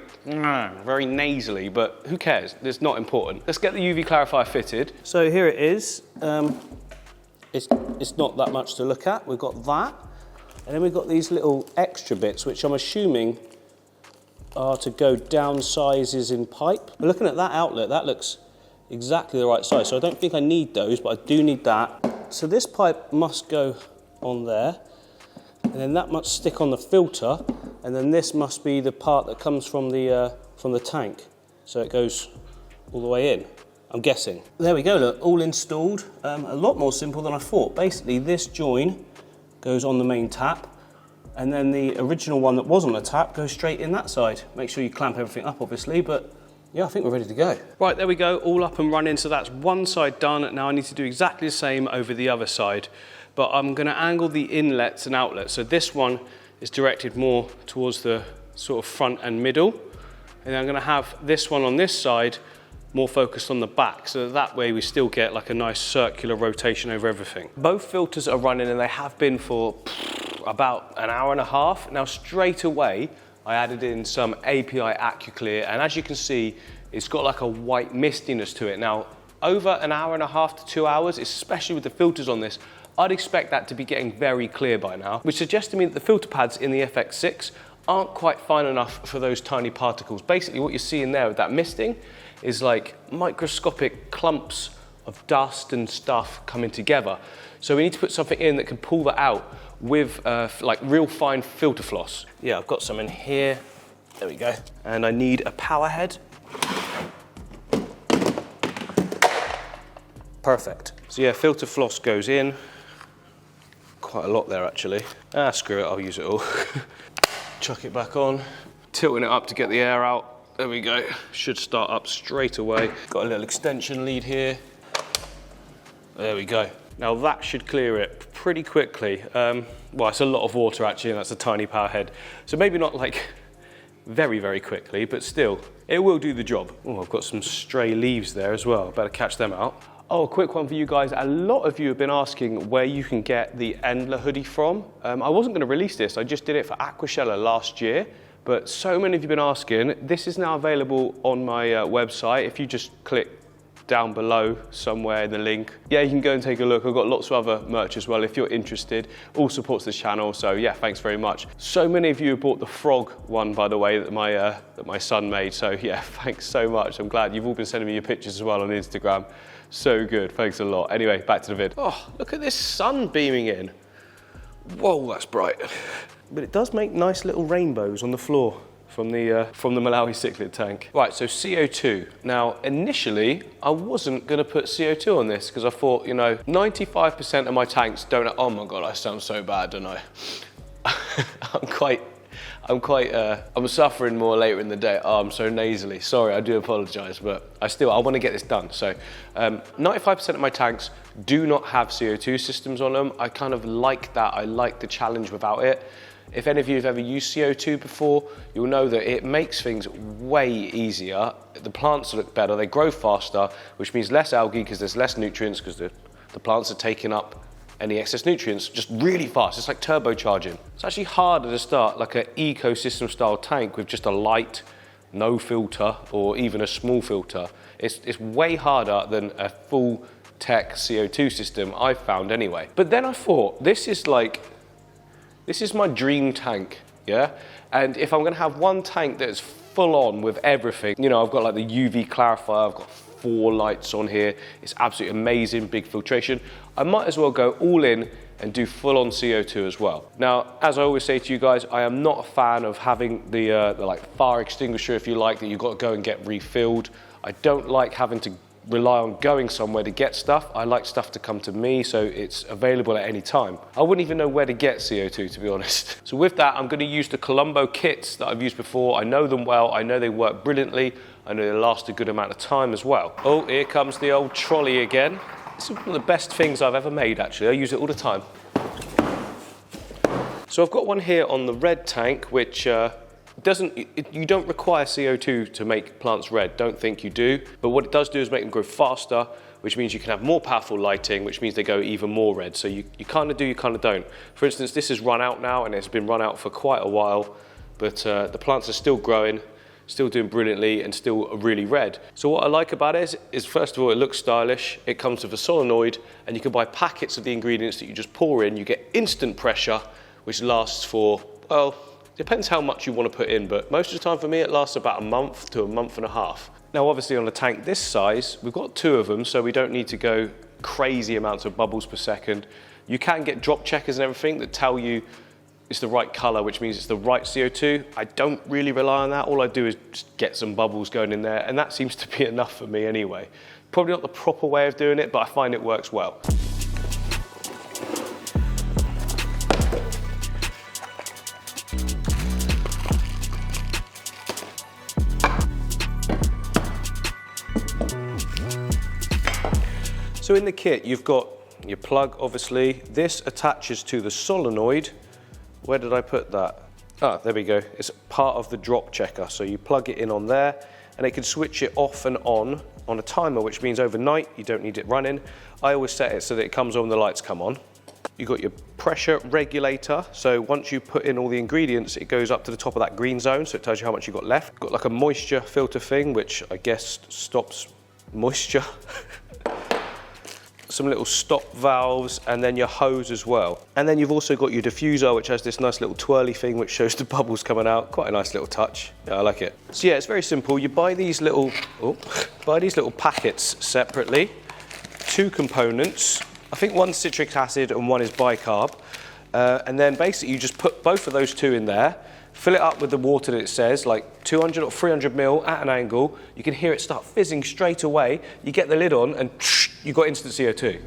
nasally, but who cares? It's not important. Let's get the UV clarifier fitted. So here it is. It's not that much to look at. We've got that. And then we've got these little extra bits, which I'm assuming are to go down sizes in pipe. But looking at that outlet, that looks exactly the right size. So I don't think I need those, but I do need that. So this pipe must go on there, and then that must stick on the filter, and then this must be the part that comes from the tank, so it goes all the way in, I'm guessing. There we go, look, all installed. A lot more simple than I thought. Basically this join goes on the main tap, and then the original one that was on the tap goes straight in that side. Make sure you clamp everything up obviously, but yeah, I think we're ready to go. Right, there we go, all up and running. So that's one side done. Now I need to do exactly the same over the other side. But I'm going to angle the inlets and outlets. So this one is directed more towards the sort of front and middle. And I'm going to have this one on this side more focused on the back. So that way we still get like a nice circular rotation over everything. Both filters are running and they have been for about an hour and a half. Now straight away, I added in some API AquaClear. And as you can see, it's got like a white mistiness to it. Now, over an hour and a half to 2 hours, especially with the filters on this, I'd expect that to be getting very clear by now, which suggests to me that the filter pads in the FX6
aren't quite fine enough for those tiny particles. Basically what you're seeing there with that misting is like microscopic clumps of dust and stuff coming together. So we need to put something in that can pull that out with like real fine filter floss. Yeah, I've got some in here. There we go. And I need a power head. Perfect. So yeah, filter floss goes in. Quite a lot there actually. Ah, screw it, I'll use it all. Chuck it back on. Tilting it up to get the air out. There we go. Should start up straight away. Got a little extension lead here. There we go. Now that should clear it pretty quickly. Well, it's a lot of water actually, and that's a tiny power head. So maybe not like very, very quickly, but still, it will do the job. Oh, I've got some stray leaves there as well. Better catch them out. Oh, a quick one for you guys. A lot of you have been asking where you can get the Endler hoodie from. I wasn't gonna release this. I just did it for Aquashella last year, but so many of you have been asking. This is now available on my website. If you just click down below somewhere in the link. Yeah, you can go and take a look. I've got lots of other merch as well if you're interested. All supports this channel, so yeah, thanks very much. So many of you have bought the frog one, by the way, that my son made, so yeah, thanks so much. I'm glad you've all been sending me your pictures as well on Instagram. So good, thanks a lot. Anyway, back to the vid. Oh, look at this sun beaming in. Whoa, that's bright. But it does make nice little rainbows on the floor from the Malawi cichlid tank. Right, so CO2. Now, initially, I wasn't gonna put CO2 on this because I thought, you know, 95% of my tanks don't, oh my God, I sound so bad, don't I? I'm suffering more later in the day. Oh, I'm so nasally. Sorry, I do apologize, but I want to get this done. So 95% of my tanks do not have CO2 systems on them. I kind of like that. I like the challenge without it. If any of you have ever used CO2 before, you'll know that it makes things way easier. The plants look better, they grow faster, which means less algae because there's less nutrients because the plants are taking up any excess nutrients just really fast. It's like turbocharging. It's actually harder to start like an ecosystem style tank with just a light, no filter, or even a small filter. It's way harder than a full tech CO2 system, I've found anyway. But then I thought, this is my dream tank, yeah? And if I'm gonna have one tank that's full on with everything, you know, I've got like the UV clarifier, I've got 4 lights on here, it's absolutely amazing, big filtration. I might as well go all in and do full on CO2 as well. Now, as I always say to you guys, I am not a fan of having the like fire extinguisher, if you like, that you've got to go and get refilled. I don't like having to rely on going somewhere to get stuff. I like stuff to come to me, so it's available at any time. I wouldn't even know where to get CO2, to be honest. So with that, I'm gonna use the Colombo kits that I've used before. I know them well, I know they work brilliantly, I know they last a good amount of time as well. Oh, here comes the old trolley again. This is one of the best things I've ever made, actually. I use it all the time. So I've got one here on the red tank, which you don't require CO2 to make plants red, don't think you do. But what it does do is make them grow faster, which means you can have more powerful lighting, which means they go even more red. So you kind of do, you kind of don't. For instance, this has run out now, and it's been run out for quite a while, but the plants are still growing, still doing brilliantly, and still really red. So what I like about it is first of all, it looks stylish. It comes with a solenoid, and you can buy packets of the ingredients that you just pour in. You get instant pressure, which lasts for, well, depends how much you want to put in, but most of the time for me, it lasts about a month to a month and a half. Now, obviously on a tank this size, we've got 2 of them, so we don't need to go crazy amounts of bubbles per second. You can get drop checkers and everything that tell you it's the right color, which means it's the right CO2. I don't really rely on that. All I do is just get some bubbles going in there, and that seems to be enough for me anyway. Probably not the proper way of doing it, but I find it works well. So in the kit, you've got your plug, obviously. This attaches to the solenoid. Where did I put that? Ah, there we go. It's part of the drop checker. So you plug it in on there, and it can switch it off and on a timer, which means overnight you don't need it running. I always set it so that it comes on when the lights come on. You've got your pressure regulator. So once you put in all the ingredients, it goes up to the top of that green zone, so it tells you how much you've got left. Got like a moisture filter thing, which I guess stops moisture. some little stop valves, and then your hose as well. And then you've also got your diffuser, which has this nice little twirly thing which shows the bubbles coming out. Quite a nice little touch. Yeah, I like it. So yeah, it's very simple. You buy these little packets separately, 2 components. I think one's citric acid and one is bicarb. And then basically you just put both of those 2 in there, fill it up with the water that it says, like 200 or 300 ml at an angle. You can hear it start fizzing straight away. You get the lid on and you've got instant CO2.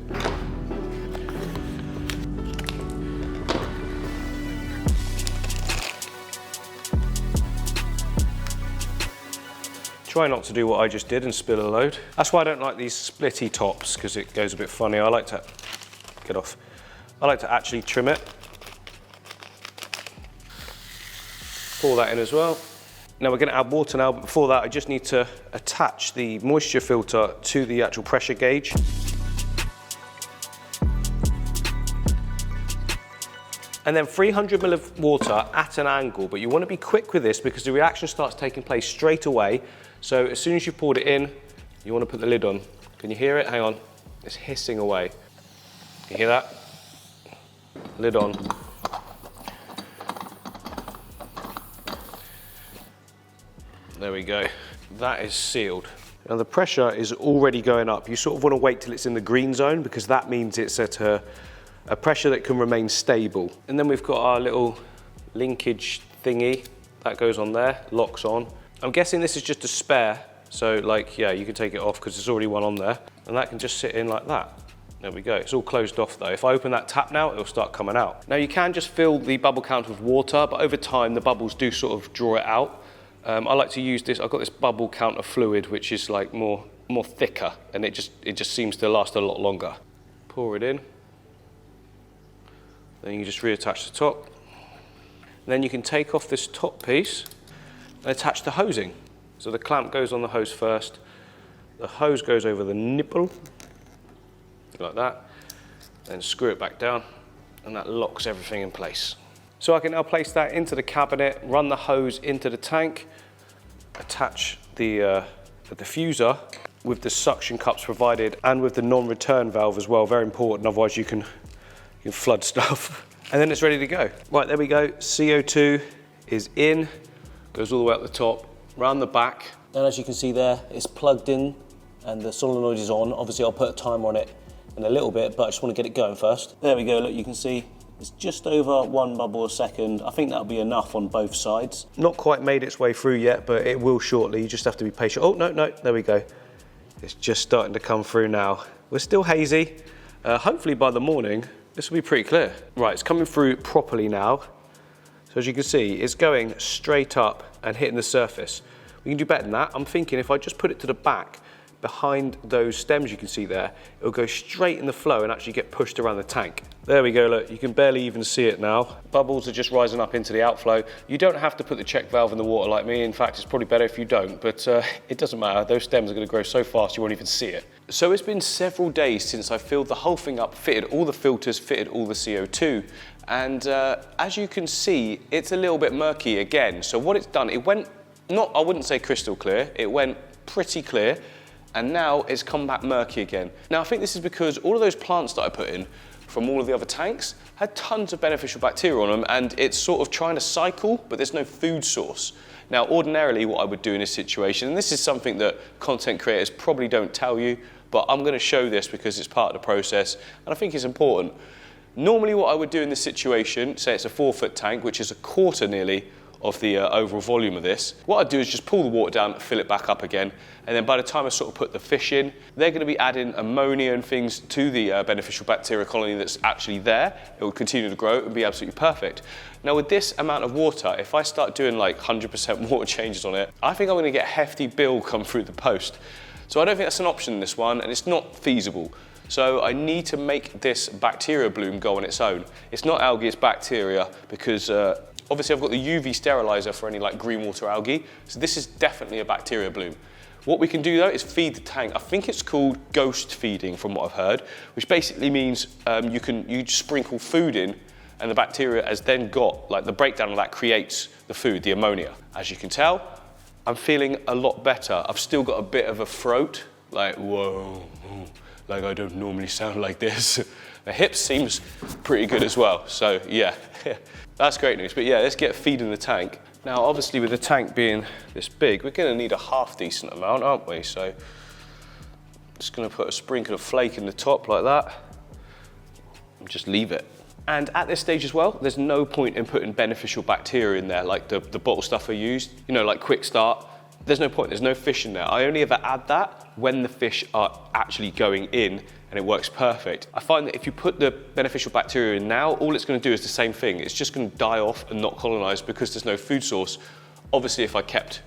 Try not to do what I just did and spill a load. That's why I don't like these splitty tops, because it goes a bit funny. I like to actually trim it. Pour that in as well. Now we're going to add water now, but before that I just need to attach the moisture filter to the actual pressure gauge. And then 300 ml of water at an angle, but you want to be quick with this because the reaction starts taking place straight away. So as soon as you've poured it in, you want to put the lid on. Can you hear it? Hang on, it's hissing away. You hear that? Lid on. There we go. That is sealed. Now the pressure is already going up. You sort of want to wait till it's in the green zone because that means it's at a pressure that can remain stable. And then we've got our little linkage thingy that goes on there, locks on. I'm guessing this is just a spare. So like, yeah, you can take it off because there's already one on there. And that can just sit in like that. There we go. It's all closed off though. If I open that tap now, it'll start coming out. Now you can just fill the bubble count with water, but over time the bubbles do sort of draw it out. I like to use this. I've got this bubble counter fluid, which is like more thicker, and it just seems to last a lot longer. Pour it in. Then you just reattach the top. And then you can take off this top piece and attach the hosing. So the clamp goes on the hose first. The hose goes over the nipple, like that. Then screw it back down, and that locks everything in place. So I can now place that into the cabinet, run the hose into the tank, attach the diffuser with the suction cups provided and with the non-return valve as well, very important, otherwise you can flood stuff. And then it's ready to go. Right, there we go, CO2 is in, goes all the way up the top, round the back.
And as you can see there, it's plugged in and the solenoid is on. Obviously I'll put a timer on it in a little bit, but I just want to get it going first. There we go, look, you can see it's just over 1 bubble a second. I think that'll be enough on both sides.
Not quite made its way through yet, but it will shortly. You just have to be patient. Oh, no, there we go. It's just starting to come through now. We're still hazy. Hopefully by the morning, this will be pretty clear. Right, it's coming through properly now. So as you can see, it's going straight up and hitting the surface. We can do better than that. I'm thinking if I just put it to the back, behind those stems you can see there, it'll go straight in the flow and actually get pushed around the tank. There we go, look, you can barely even see it now. Bubbles are just rising up into the outflow. You don't have to put the check valve in the water like me. In fact, it's probably better if you don't, but it doesn't matter. Those stems are gonna grow so fast you won't even see it. So it's been several days since I filled the whole thing up, fitted all the filters, fitted all the CO2. And as you can see, it's a little bit murky again. So what it's done, it went, I wouldn't say crystal clear, it went pretty clear. And now it's come back murky again. Now I think this is because all of those plants that I put in from all of the other tanks had tons of beneficial bacteria on them, and it's sort of trying to cycle, but there's no food source. Now ordinarily what I would do in this situation, and this is something that content creators probably don't tell you, but I'm gonna show this because it's part of the process, and I think it's important. Normally what I would do in this situation, say it's a 4-foot tank, which is a quarter nearly of the overall volume of this. What I'd do is just pull the water down, fill it back up again, and then by the time I sort of put the fish in, they're going to be adding ammonia and things to the beneficial bacteria colony that's actually there. It will continue to grow and be absolutely perfect. Now with this amount of water, if I start doing like 100% water changes on it, I think I'm going to get a hefty bill come through the post. So I don't think that's an option in this one, and it's not feasible. So I need to make this bacteria bloom go on its own. It's not algae, it's bacteria, because obviously I've got the UV sterilizer for any like green water algae, so this is definitely a bacteria bloom. What we can do though is feed the tank. I think it's called ghost feeding from what I've heard, which basically means you sprinkle food in and the bacteria has then got, like the breakdown of that creates the food, the ammonia. As you can tell, I'm feeling a lot better. I've still got a bit of a throat, like whoa, like I don't normally sound like this. The hips seems pretty good as well, so yeah, that's great news. But yeah, let's get feeding the tank. Now, obviously with the tank being this big, we're gonna need a half decent amount, aren't we? So just gonna put a sprinkle of flake in the top like that, and just leave it. And at this stage as well, there's no point in putting beneficial bacteria in there, like the bottle stuff I used, you know, like Quick Start. There's no point, there's no fish in there. I only ever add that when the fish are actually going in, and it works perfect. I find that if you put the beneficial bacteria in now, all it's gonna do is the same thing. It's just gonna die off and not colonize because there's no food source. Obviously, if I kept,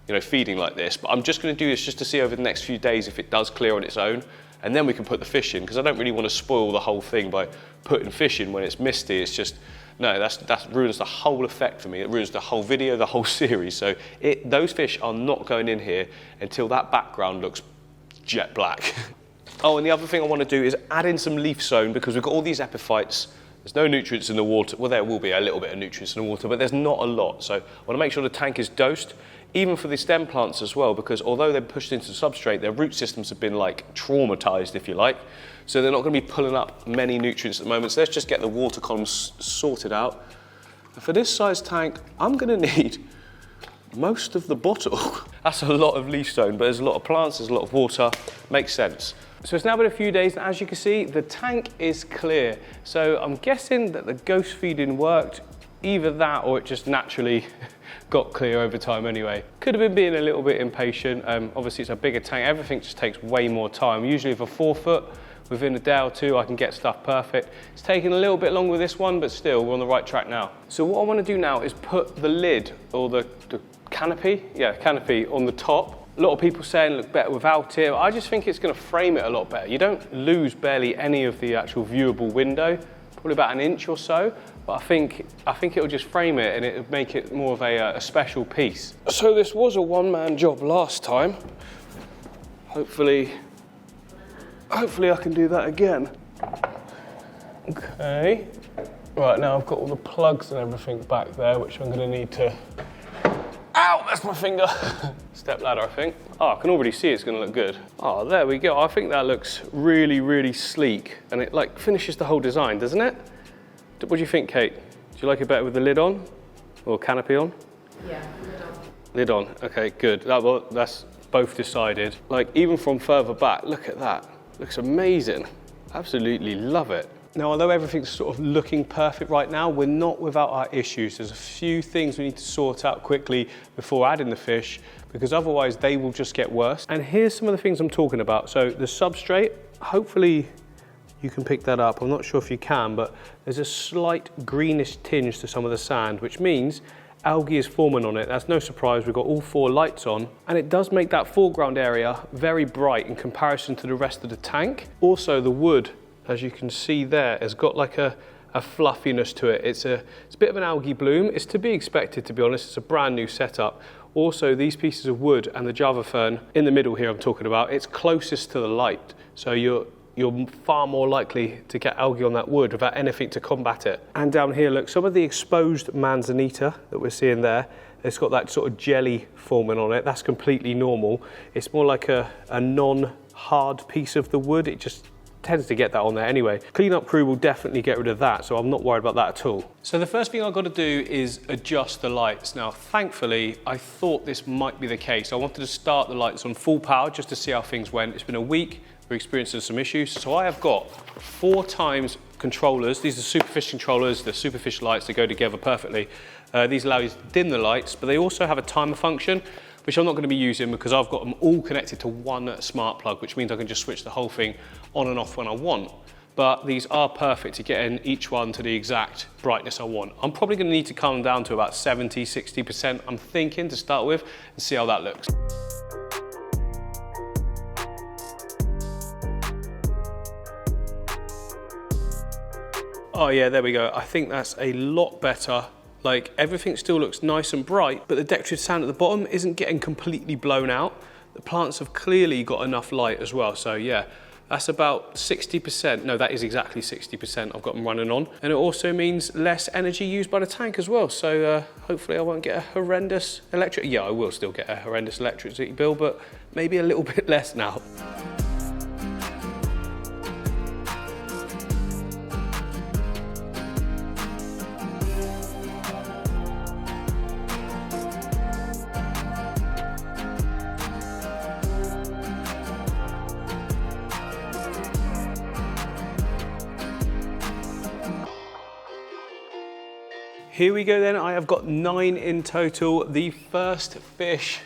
you know, feeding like this, but I'm just gonna do this just to see over the next few days if it does clear on its own, and then we can put the fish in, because I don't really want to spoil the whole thing by putting fish in when it's misty. It's just, no, that ruins the whole effect for me. It ruins the whole video, the whole series. So those fish are not going in here until that background looks jet black. Oh, and the other thing I want to do is add in some leaf zone, because we've got all these epiphytes. There's no nutrients in the water. Well, there will be a little bit of nutrients in the water, but there's not a lot. So I want to make sure the tank is dosed, even for the stem plants as well, because although they're pushed into the substrate, their root systems have been like traumatized, if you like. So they're not going to be pulling up many nutrients at the moment. So let's just get the water columns sorted out. And for this size tank, I'm going to need most of the bottle. That's a lot of leaf zone, but there's a lot of plants, there's a lot of water. Makes sense. So it's now been a few days, and as you can see, the tank is clear. So I'm guessing that the ghost feeding worked. Either that, or it just naturally got clear over time anyway. Could have been being a little bit impatient. Obviously it's a bigger tank, everything just takes way more time. Usually for 4 foot, within a day or two, I can get stuff perfect. It's taking a little bit longer with this one, but still, we're on the right track now. So what I want to do now is put the lid, or the canopy, canopy on the top. A lot of people saying look better without it. I just think it's going to frame it a lot better. You don't lose barely any of the actual viewable window, probably about 1 inch or so. But I think it'll just frame it, and it'll make it more of a special piece. So this was a one-man job last time. Hopefully I can do that again. Okay. Right, now I've got all the plugs and everything back there, which I'm gonna need to... Ow, that's my finger. Step ladder, I think. Oh, I can already see it's gonna look good. Oh, there we go. I think that looks really, really sleek, and it like finishes the whole design, doesn't it? What do you think, Kate? Do you like it better with the lid on or canopy on?
Yeah, lid on.
Lid on, okay, good. That's both decided. Like, even from further back, look at that. Looks amazing. Absolutely love it. Now, although everything's sort of looking perfect right now, we're not without our issues. There's a few things we need to sort out quickly before adding the fish, because otherwise they will just get worse. And here's some of the things I'm talking about. So the substrate, hopefully, you can pick that up. I'm not sure if you can, but there's a slight greenish tinge to some of the sand, which means algae is forming on it. That's no surprise. We've got all 4 lights on, and it does make that foreground area very bright in comparison to the rest of the tank. Also, the wood, as you can see there, has got like a fluffiness to it. It's a bit of an algae bloom. It's to be expected, to be honest. It's a brand new setup. Also, these pieces of wood and the Java fern in the middle here I'm talking about, it's closest to the light. So you're far more likely to get algae on that wood without anything to combat it. And down here, look, some of the exposed manzanita that we're seeing there, it's got that sort of jelly forming on it. That's completely normal. It's more like a non-hard piece of the wood. It just tends to get that on there anyway. Cleanup crew will definitely get rid of that, so I'm not worried about that at all. So the first thing I've got to do is adjust the lights. Now, thankfully, I thought this might be the case. I wanted to start the lights on full power just to see how things went. It's been a week. We're experiencing some issues. So I have got 4 times controllers. These are Superfish controllers, the Superfish lights, they go together perfectly. These allow you to dim the lights, but they also have a timer function, which I'm not going to be using because I've got them all connected to one smart plug, which means I can just switch the whole thing on and off when I want. But these are perfect to get in each one to the exact brightness I want. I'm probably going to need to calm down to about 70, 60%, I'm thinking, to start with, and see how that looks. Oh yeah, there we go. I think that's a lot better. Like, everything still looks nice and bright, but the decorative sand at the bottom isn't getting completely blown out. The plants have clearly got enough light as well. So yeah, that's about 60%. No, that is exactly 60% I've got them running on. And it also means less energy used by the tank as well. So hopefully I won't get a horrendous yeah, I will still get a horrendous electricity bill, but maybe a little bit less now.
here we go then. I have got 9 in total. The first fish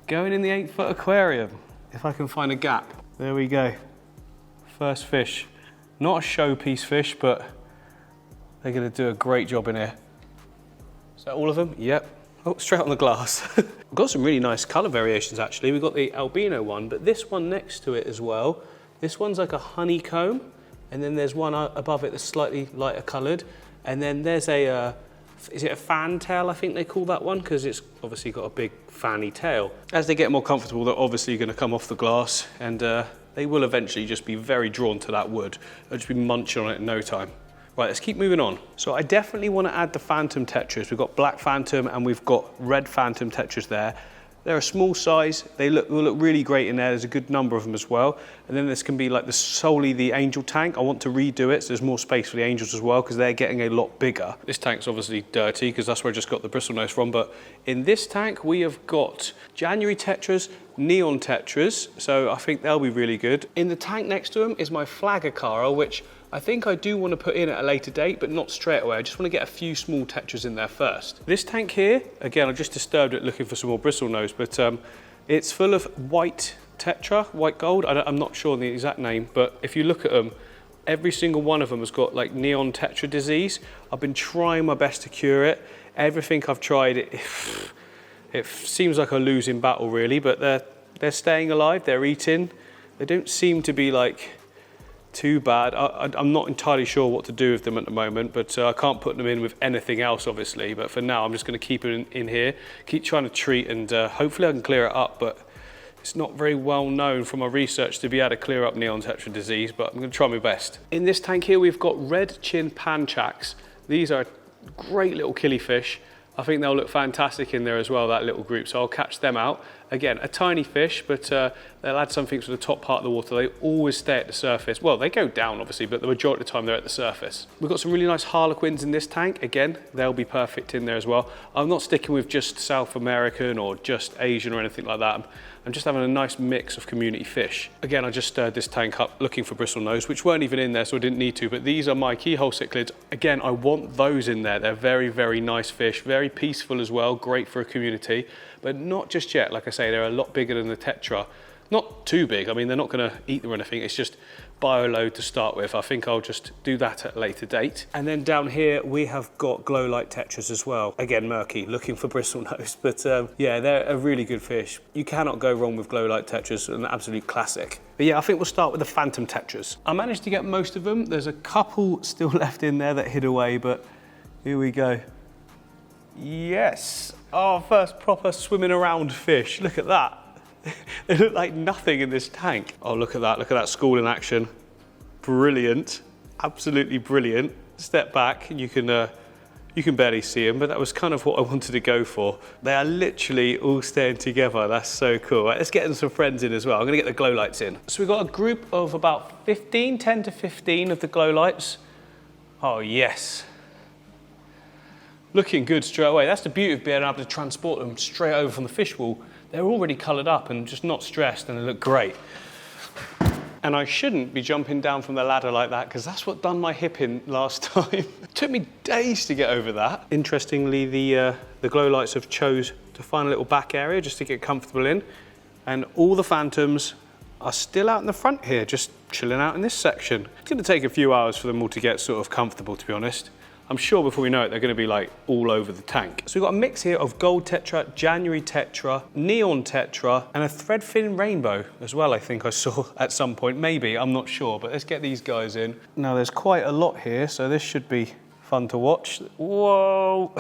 going in the 8-foot aquarium. If I can find a gap. There we go. First fish. Not a showpiece fish, but they're gonna do a great job in here. Is that all of them? Yep. Oh, straight on the glass. We've got some really nice color variations actually. We've got the albino one, but this one next to it as well. This one's like a honeycomb, and then there's one above it that's slightly lighter colored. And then there's a, is it a fantail, I think they call that one, because it's obviously got a big fanny tail. As they get more comfortable, they're obviously gonna come off the glass, and they will eventually just be very drawn to that wood. They'll just be munching on it in no time. Right, let's keep moving on. So I definitely want to add the phantom tetras. We've got black phantom and we've got red phantom tetras there. They're a small size. They will look really great in there. There's a good number of them as well. And then this can be like solely the angel tank. I want to redo it so there's more space for the angels as well because they're getting a lot bigger. This tank's obviously dirty because that's where I just got the bristlenose from. But in this tank, we have got January tetras, neon tetras. So I think they'll be really good. In the tank next to them is my flagger Cara, which I think I do want to put in at a later date, but not straight away. I just want to get a few small tetras in there first. This tank here, again, I just disturbed it looking for some more bristlenose, but it's full of white tetra, white gold. I'm not sure the exact name, but if you look at them, every single one of them has got like neon tetra disease. I've been trying my best to cure it. Everything I've tried, it seems like a losing battle really, but they're staying alive, they're eating. They don't seem to be like too bad. I'm not entirely sure what to do with them at the moment, but I can't put them in with anything else obviously, but for now I'm just going to keep it in here, keep trying to treat, and hopefully I can clear it up, but it's not very well known from my research to be able to clear up neon tetra disease, but I'm going to try my best. In this tank here we've got red chin panchaks. These are great little killifish. I think they'll look fantastic in there as well, that little group, so I'll catch them out. Again, a tiny fish, but they'll add something to the top part of the water. They always stay at the surface. Well, they go down obviously, but the majority of the time they're at the surface. We've got some really nice harlequins in this tank. Again, they'll be perfect in there as well. I'm not sticking with just South American or just Asian or anything like that. I'm just having a nice mix of community fish. Again, I just stirred this tank up looking for bristlenose, which weren't even in there, so I didn't need to, but these are my keyhole cichlids. Again, I want those in there. They're very, very nice fish, very peaceful as well, great for a community, but not just yet. Like I say, they're a lot bigger than the tetra. Not too big, I mean, they're not gonna eat them or anything, it's just bio-load to start with. I think I'll just do that at a later date. And then down here, we have got glow light tetras as well. Again, murky, looking for bristlenose, but yeah, they're a really good fish. You cannot go wrong with glow light tetras, an absolute classic. But yeah, I think we'll start with the phantom tetras. I managed to get most of them. There's a couple still left in there that hid away, but here we go. Yes, our first proper swimming around fish. Look at that. They look like nothing in this tank. Oh, look at that school in action. Brilliant, absolutely brilliant. Step back, you can barely see them, but that was kind of what I wanted to go for. They are literally all staying together. That's so cool. Right, let's get some friends in as well. I'm gonna get the glow lights in. So we've got a group of about 10 to 15 of the glow lights. Oh yes. Looking good straight away. That's the beauty of being able to transport them straight over from the fish wall. They're already coloured up and just not stressed, and they look great. And I shouldn't be jumping down from the ladder like that, because that's what done my hip in last time. It took me days to get over that. Interestingly, the glow lights have chose to find a little back area just to get comfortable in, and all the phantoms are still out in the front here, just chilling out in this section. It's going to take a few hours for them all to get sort of comfortable, to be honest. I'm sure before we know it, they're going to be like all over the tank. So we've got a mix here of gold tetra, January tetra, neon tetra, and a thread fin rainbow as well, I think I saw at some point. Maybe, I'm not sure, but let's get these guys in. Now there's quite a lot here, so this should be fun to watch. Whoa!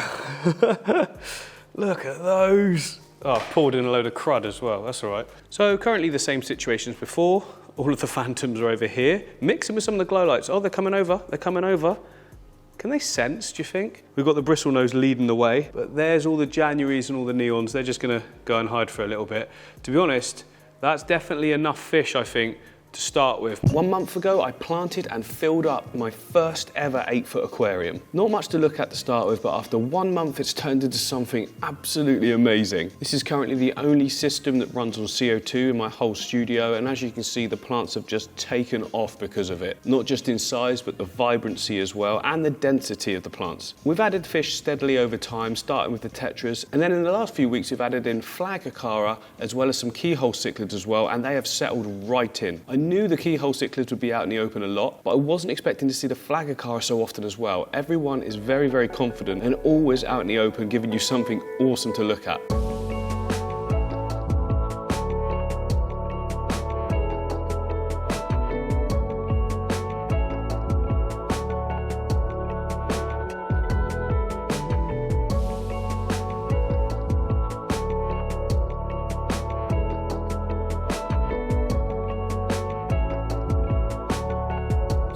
Look at those. Oh, I poured in a load of crud as well, that's all right. So currently the same situation as before. All of the phantoms are over here. Mixing with some of the glow lights. Oh, they're coming over, they're coming over. Can they sense, do you think? We've got the bristlenose leading the way, but there's all the Januaries and all the neons. They're just gonna go and hide for a little bit. To be honest, that's definitely enough fish, I think, To start with, 1 month ago I planted and filled up my first ever 8-foot aquarium. Not much to look at to start with, but after 1 month it's turned into something absolutely amazing. This is currently the only system that runs on CO2 in my whole studio, and as you can see, the plants have just taken off because of it. Not just in size, but the vibrancy as well, and the density of the plants. We've added fish steadily over time, starting with the tetras, and then in the last few weeks we've added in flag acara as well as some keyhole cichlids as well, and they have settled right in. I knew the keyhole cichlids would be out in the open a lot, but I wasn't expecting to see the flag acara so often as well. Everyone is very, very confident and always out in the open, giving you something awesome to look at.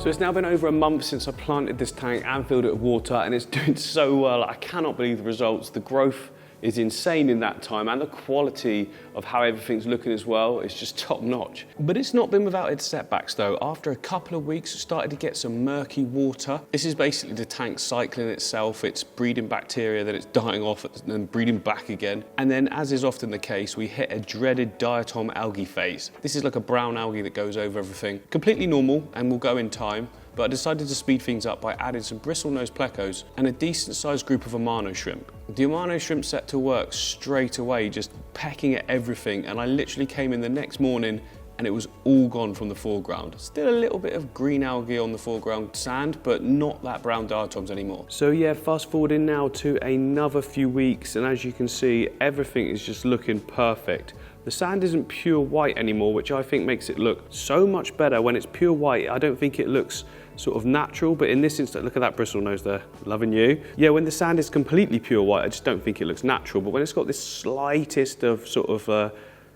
So it's now been over a month since I planted this tank and filled it with water, and it's doing so well. I cannot believe the results. The growth is insane in that time, and the quality of how everything's looking as well is just top notch. But it's not been without its setbacks though. After a couple of weeks, it started to get some murky water. This is basically the tank cycling itself. It's breeding bacteria, then it's dying off and then breeding back again. And then, as is often the case, we hit a dreaded diatom algae phase. This is like a brown algae that goes over everything. Completely normal and will go in time. But I decided to speed things up by adding some bristlenose plecos and a decent sized group of Amano shrimp. The Amano shrimp set to work straight away, just pecking at everything, and I literally came in the next morning and it was all gone from the foreground. Still a little bit of green algae on the foreground sand, but not that brown diatoms anymore. So yeah, fast forwarding now to another few weeks, and as you can see, everything is just looking perfect. The sand isn't pure white anymore, which I think makes it look so much better. When it's pure white, I don't think it looks sort of natural, but in this instance, look at that bristle nose there, loving you. Yeah, when the sand is completely pure white, I just don't think it looks natural, but when it's got this slightest of sort of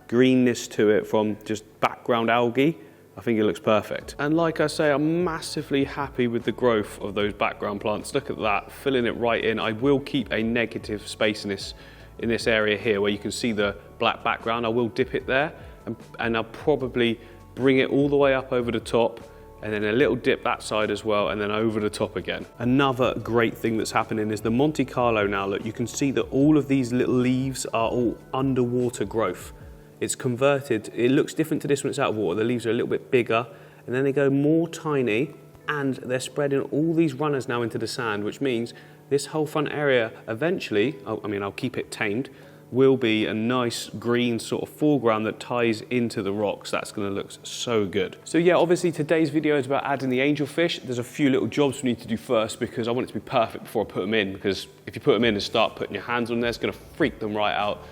greenness to it from just background algae, I think it looks perfect. And like I say, I'm massively happy with the growth of those background plants. Look at that, filling it right in. I will keep a negative space in this area here where you can see the black background. I will dip it there, and I'll probably bring it all the way up over the top, and then a little dip that side as well, and then over the top again. Another great thing that's happening is the Monte Carlo now. Look, you can see that all of these little leaves are all underwater growth. It's converted, it looks different to this when it's out of water. The leaves are a little bit bigger, and then they go more tiny, and they're spreading all these runners now into the sand, which means this whole front area eventually, I'll keep it tamed, will be a nice green sort of foreground that ties into the rocks. That's going to look so good. So yeah, obviously today's video is about adding the angelfish. There's a few little jobs we need to do first because I want it to be perfect before I put them in, because if you put them in and start putting your hands on there, it's going to freak them right out.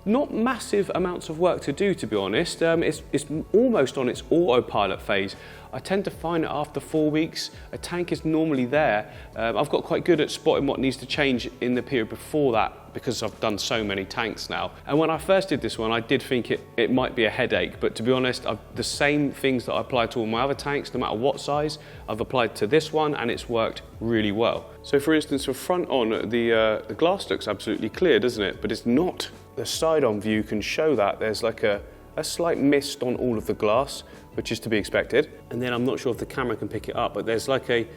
Not massive amounts of work to do, to be honest. It's almost on its autopilot phase. I tend to find that after 4 weeks, a tank is normally there. I've got quite good at spotting what needs to change in the period before that because I've done so many tanks now. And when I first did this one, I did think it might be a headache, but to be honest, the same things that I applied to all my other tanks, no matter what size, I've applied to this one and it's worked really well. So for instance, for front on, the glass looks absolutely clear, doesn't it? But it's not. The side-on view can show that there's like a slight mist on all of the glass, which is to be expected. And then I'm not sure if the camera can pick it up, but there's like a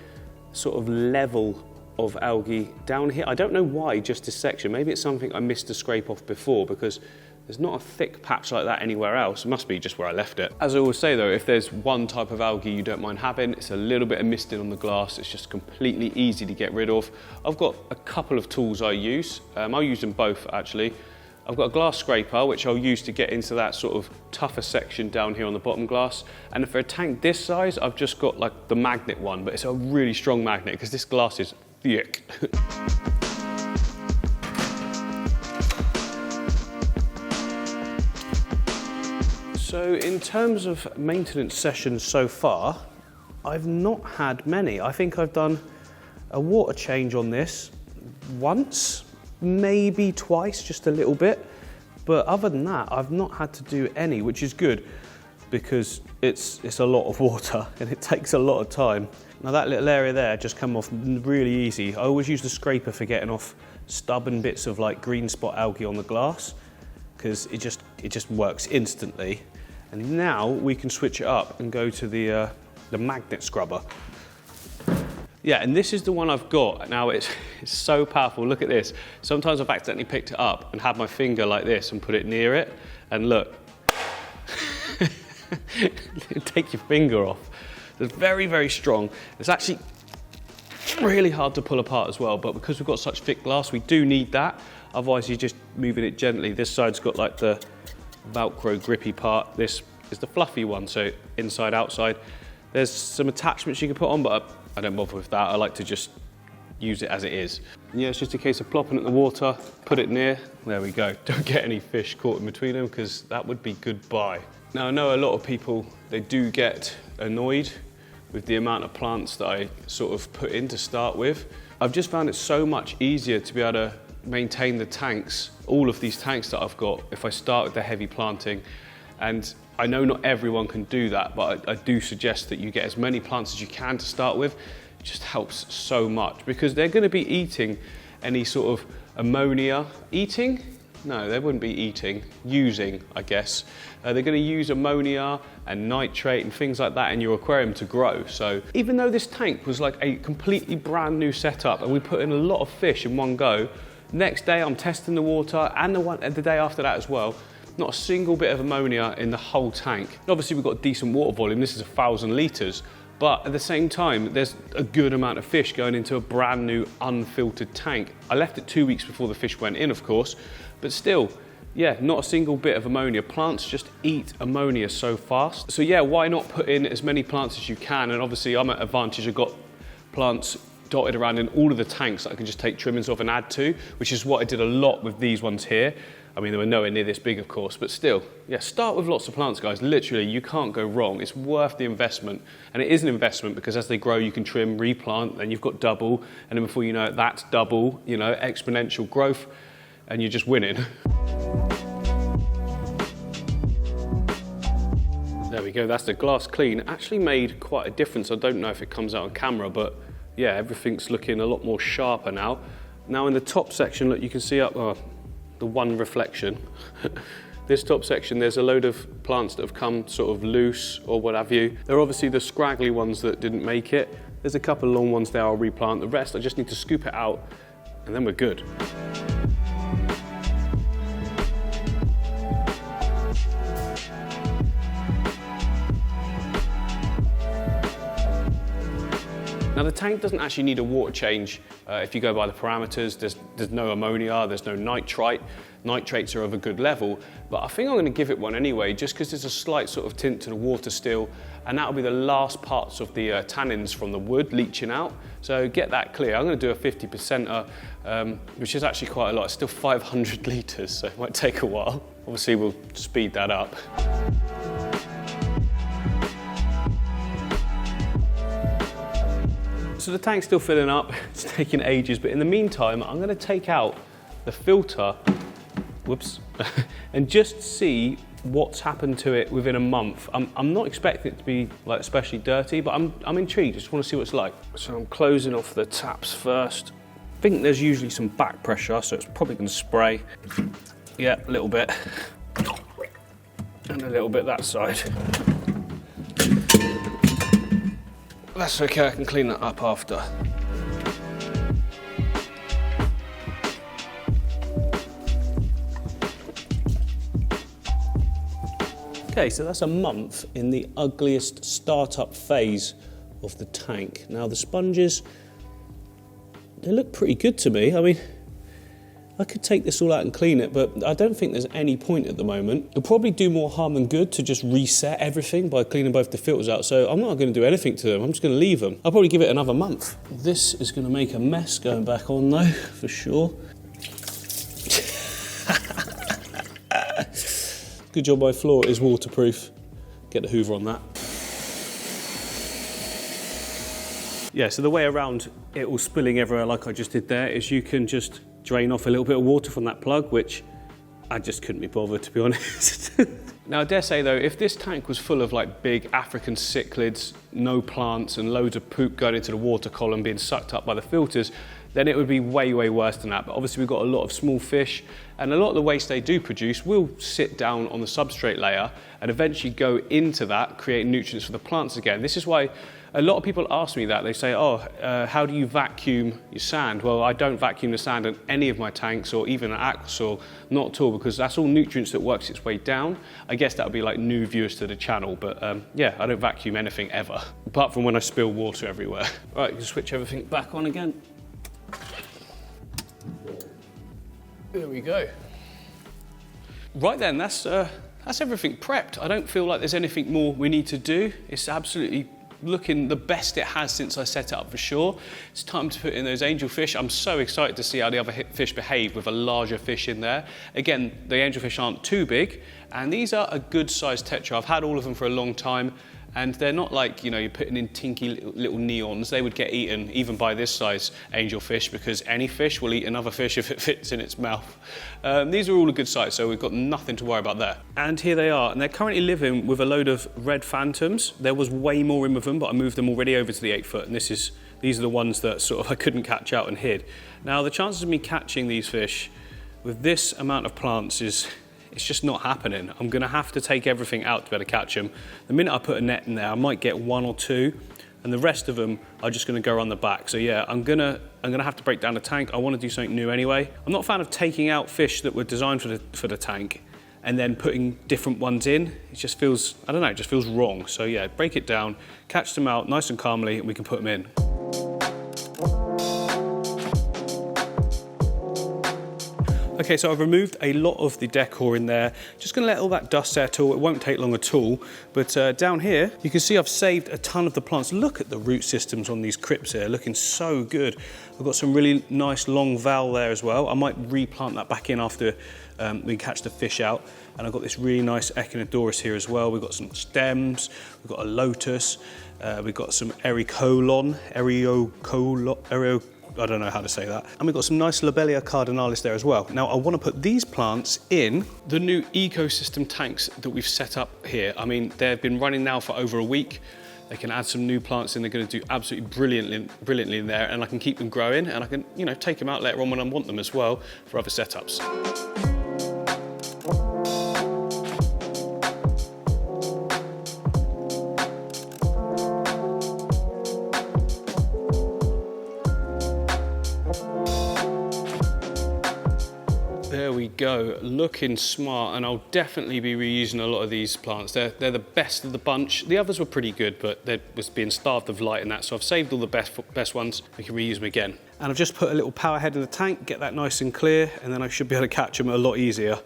sort of level of algae down here. I don't know why just this section. Maybe it's something I missed to scrape off before, because there's not a thick patch like that anywhere else. It must be just where I left it. As I always say though, if there's one type of algae you don't mind having, it's a little bit of misting on the glass. It's just completely easy to get rid of. I've got a couple of tools I use. I'll use them both actually. I've got a glass scraper, which I'll use to get into that sort of tougher section down here on the bottom glass. And for a tank this size, I've just got like the magnet one, but it's a really strong magnet because this glass is thick. So in terms of maintenance sessions so far, I've not had many. I think I've done a water change on this once, maybe twice, just a little bit. But other than that, I've not had to do any, which is good because it's a lot of water and it takes a lot of time. Now that little area there just come off really easy. I always use the scraper for getting off stubborn bits of like green spot algae on the glass because it just works instantly. And now we can switch it up and go to the magnet scrubber. Yeah, and this is the one I've got. Now it's so powerful, look at this. Sometimes I've accidentally picked it up and had my finger like this and put it near it, and look. Take your finger off. It's very, very strong. It's actually really hard to pull apart as well, but because we've got such thick glass, we do need that. Otherwise you're just moving it gently. This side's got like the Velcro grippy part. This is the fluffy one, so inside, outside. There's some attachments you can put on, but I don't bother with that. I like to just use it as it is. Yeah, it's just a case of plopping it in the water, put it near, there we go. Don't get any fish caught in between them, because that would be goodbye. Now I know a lot of people, they do get annoyed with the amount of plants that I sort of put in to start with. I've just found it so much easier to be able to maintain the tanks, all of these tanks that I've got, if I start with the heavy planting. And I know not everyone can do that, but I do suggest that you get as many plants as you can to start with. It just helps so much, because they're going to be eating any sort of ammonia. Eating? No, they wouldn't be eating. Using, I guess. They're going to use ammonia and nitrate and things like that in your aquarium to grow. So even though this tank was like a completely brand new setup and we put in a lot of fish in one go, next day I'm testing the water, and the day after that as well, not a single bit of ammonia in the whole tank. Obviously we've got decent water volume, this is 1,000 litres, but at the same time there's a good amount of fish going into a brand new unfiltered tank. I left it 2 weeks before the fish went in, of course, but still, yeah, not a single bit of ammonia. Plants just eat ammonia so fast. So yeah, why not put in as many plants as you can? And obviously I'm at advantage, I've got plants dotted around in all of the tanks that I can just take trimmings off and add to, which is what I did a lot with these ones here. I mean, they were nowhere near this big, of course, but still, yeah, start with lots of plants, guys. Literally, you can't go wrong. It's worth the investment. And it is an investment, because as they grow, you can trim, replant, then you've got double, and then before you know it, that's double, you know, exponential growth, and you're just winning. There we go, that's the glass clean. Actually made quite a difference. I don't know if it comes out on camera, but yeah, everything's looking a lot more sharper now. Now in the top section, look, you can see up, the one reflection. This top section, there's a load of plants that have come sort of loose or what have you. They're obviously the scraggly ones that didn't make it. There's a couple of long ones there I'll replant. The rest, I just need to scoop it out and then we're good. Now the tank doesn't actually need a water change if you go by the parameters. There's no ammonia, there's no nitrite. Nitrates are of a good level, but I think I'm going to give it one anyway, just because there's a slight sort of tint to the water still, and that'll be the last parts of the tannins from the wood leaching out. So get that clear. I'm going to do a 50%, which is actually quite a lot. It's still 500 litres, so it might take a while. Obviously we'll speed that up. So the tank's still filling up, it's taking ages, but in the meantime, I'm gonna take out the filter, whoops, and just see what's happened to it within a month. I'm not expecting it to be like especially dirty, but I'm intrigued, I just wanna see what it's like. So I'm closing off the taps first. I think there's usually some back pressure, so it's probably gonna spray. Yeah, a little bit. And a little bit that side. That's okay, I can clean that up after. Okay, so that's a month in the ugliest startup phase of the tank. Now the sponges, they look pretty good to me. I mean, I could take this all out and clean it, but I don't think there's any point at the moment. It'll probably do more harm than good to just reset everything by cleaning both the filters out, so I'm not going to do anything to them, I'm just going to leave them. I'll probably give it another month. This is going to make a mess going back on though, for sure. Good job my floor is waterproof. Get the hoover on that. Yeah, so the way around it all spilling everywhere like I just did there is you can just drain off a little bit of water from that plug, which I just couldn't be bothered, to be honest. Now I dare say though, if this tank was full of like big African cichlids, no plants and loads of poop going into the water column being sucked up by the filters, then it would be way, way worse than that. But obviously we've got a lot of small fish, and a lot of the waste they do produce will sit down on the substrate layer and eventually go into that, creating nutrients for the plants again. This is why a lot of people ask me that. They say, oh, how do you vacuum your sand? Well, I don't vacuum the sand in any of my tanks or even an aquasoil, not at all, because that's all nutrients that works its way down. I guess that would be like new viewers to the channel, but yeah, I don't vacuum anything ever, apart from when I spill water everywhere. All right, you can switch everything back on again. There we go. Right then, that's everything prepped. I don't feel like there's anything more we need to do. It's absolutely looking the best it has since I set it up, for sure. It's time to put in those angelfish. I'm so excited to see how the other fish behave with a larger fish in there. Again, the angelfish aren't too big, and these are a good sized tetra. I've had all of them for a long time, and they're not like, you know, you're putting in tinky little neons. They would get eaten even by this size angelfish, because any fish will eat another fish if it fits in its mouth. These are all a good size, so we've got nothing to worry about there. And here they are, and they're currently living with a load of red phantoms. There was way more in with them, but I moved them already over to the 8 foot, and these are the ones that sort of I couldn't catch out and hid. Now, the chances of me catching these fish with this amount of plants it's just not happening. I'm gonna have to take everything out to be able to catch them. The minute I put a net in there, I might get 1 or 2, and the rest of them are just gonna go around the back. So yeah, I'm gonna have to break down the tank. I wanna do something new anyway. I'm not a fan of taking out fish that were designed for the tank and then putting different ones in. It just feels, I don't know, it just feels wrong. So yeah, break it down, catch them out nice and calmly, and we can put them in. Okay, so I've removed a lot of the decor in there. Just gonna let all that dust settle. It won't take long at all. But down here, you can see I've saved a ton of the plants. Look at the root systems on these crypts here, looking so good. I've got some really nice long val there as well. I might replant that back in after we catch the fish out. And I've got this really nice Echinodorus here as well. We've got some stems, we've got a lotus, we've got some Ericolon, I don't know how to say that. And we've got some nice Lobelia cardinalis there as well. Now, I want to put these plants in the new ecosystem tanks that we've set up here. I mean, they've been running now for over a week. They can add some new plants in. They're going to do absolutely brilliantly in there, and I can keep them growing, and I can, you know, take them out later on when I want them as well for other setups. There we go, looking smart, and I'll definitely be reusing a lot of these plants. They're the best of the bunch. The others were pretty good, but they was being starved of light and that, so I've saved all the best ones. We can reuse them again. And I've just put a little power head in the tank, get that nice and clear, and then I should be able to catch them a lot easier.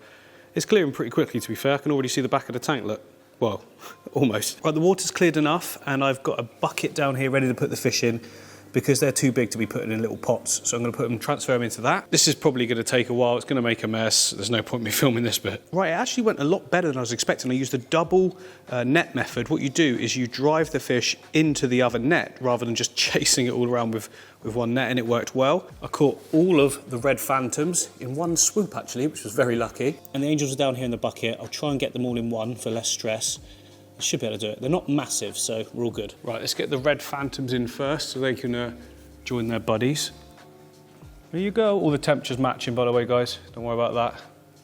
It's clearing pretty quickly, to be fair. I can already see the back of the tank, look. Well, almost. Right, the water's cleared enough, and I've got a bucket down here ready to put the fish in, because they're too big to be put in little pots. So I'm gonna transfer them into that. This is probably gonna take a while. It's gonna make a mess. There's no point in me filming this bit. Right, it actually went a lot better than I was expecting. I used a double net method. What you do is you drive the fish into the other net rather than just chasing it all around with one net, and it worked well. I caught all of the red phantoms in one swoop actually, which was very lucky. And the angels are down here in the bucket. I'll try and get them all in one for less stress. I should be able to do it. They're not massive, so we're all good. Right, let's get the red phantoms in first so they can join their buddies. There you go. All the temperatures matching, by the way, guys. Don't worry about that.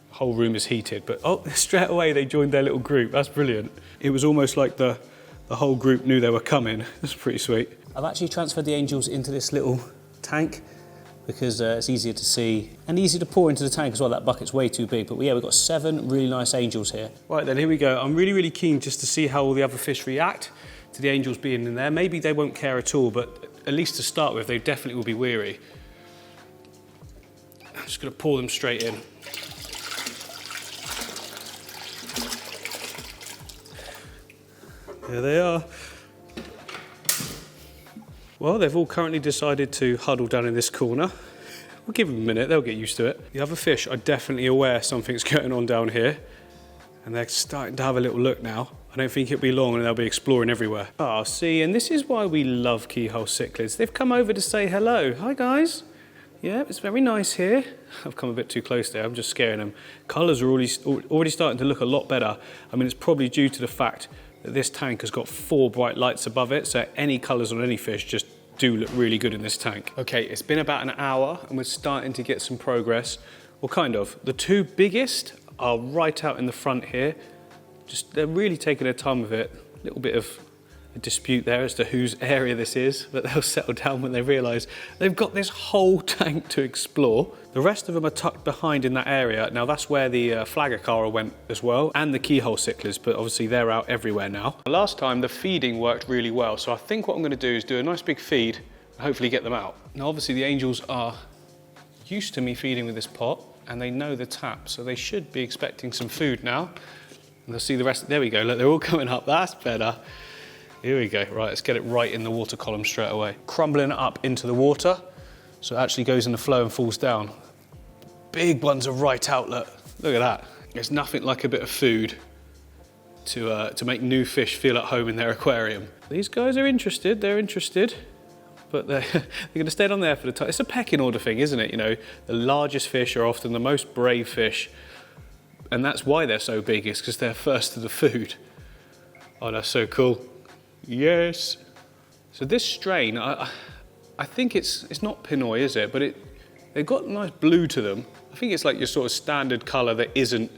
The whole room is heated, but oh, straight away they joined their little group. That's brilliant. It was almost like the whole group knew they were coming. That's pretty sweet. I've actually transferred the angels into this little tank because it's easier to see and easy to pour into the tank as well. That bucket's way too big, but yeah, we've got 7 really nice angels here. Right then, here we go. I'm really keen just to see how all the other fish react to the angels being in there. Maybe they won't care at all, but at least to start with, they definitely will be weary. I'm just gonna pour them straight in. There they are. Well, they've all currently decided to huddle down in this corner. We'll give them a minute, they'll get used to it. The other fish are definitely aware something's going on down here, and they're starting to have a little look now. I don't think it'll be long and they'll be exploring everywhere. Oh, see, and this is why we love keyhole cichlids. They've come over to say hello. Hi, guys. Yeah, it's very nice here. I've come a bit too close there, I'm just scaring them. Colours are already starting to look a lot better. I mean, it's probably due to the fact that this tank has got 4 bright lights above it, so any colours on any fish just do look really good in this tank. Okay, it's been about an hour and we're starting to get some progress. Well, kind of. The two biggest are right out in the front here. They're really taking their time with it. A little bit of a dispute there as to whose area this is, but they'll settle down when they realise they've got this whole tank to explore. The rest of them are tucked behind in that area. Now that's where the flagger Cara went as well, and the keyhole cichlers, but obviously they're out everywhere now. Last time the feeding worked really well, so I think what I'm going to do is do a nice big feed and hopefully get them out. Now obviously the angels are used to me feeding with this pot, and they know the tap, so they should be expecting some food now. And they'll see the rest. There we go, look, they're all coming up, that's better. Here we go, right, let's get it right in the water column straight away. Crumbling it up into the water, so it actually goes in the flow and falls down. Big ones are right out, look at that. There's nothing like a bit of food to make new fish feel at home in their aquarium. These guys are interested, they're interested, but they're gonna stay down there for the time. It's a pecking order thing, isn't it? You know, the largest fish are often the most brave fish, and that's why they're so big, is because they're first to the food. Oh, that's so cool. Yes. So this strain, I think it's not Pinoy, is it? But they've got a nice blue to them. I think it's like your sort of standard colour that isn't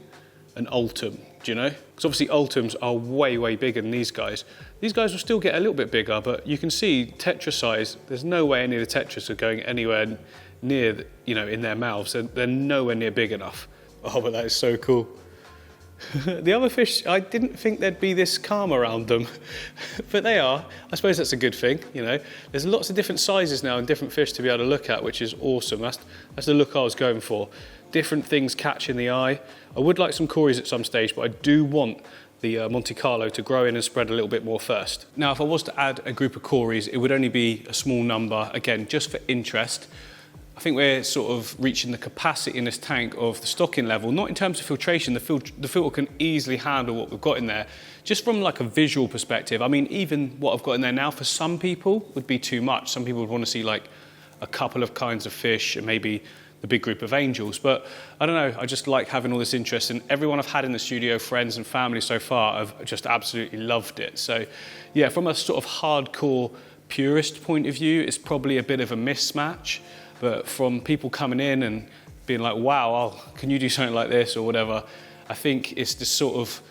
an Ultim, do you know? Because obviously Ultims are way, way bigger than these guys. These guys will still get a little bit bigger, but you can see tetra size, there's no way any of the tetras are going anywhere near, you know, in their mouths. They're nowhere near big enough. Oh, but that is so cool. The other fish, I didn't think there'd be this calm around them, but they are. I suppose that's a good thing, you know. There's lots of different sizes now and different fish to be able to look at, which is awesome. That's the look I was going for. Different things catching the eye. I would like some cories at some stage, but I do want the Monte Carlo to grow in and spread a little bit more first. Now, if I was to add a group of cories, it would only be a small number, again, just for interest. I think we're sort of reaching the capacity in this tank of the stocking level, not in terms of filtration. The filter can easily handle what we've got in there. Just from like a visual perspective, I mean, even what I've got in there now for some people would be too much. Some people would want to see like a couple of kinds of fish and maybe the big group of angels. But I don't know, I just like having all this interest, and everyone I've had in the studio, friends and family so far, have just absolutely loved it. So yeah, from a sort of hardcore purist point of view, it's probably a bit of a mismatch. But from people coming in and being like, wow, can you do something like this or whatever, I think it's this sort of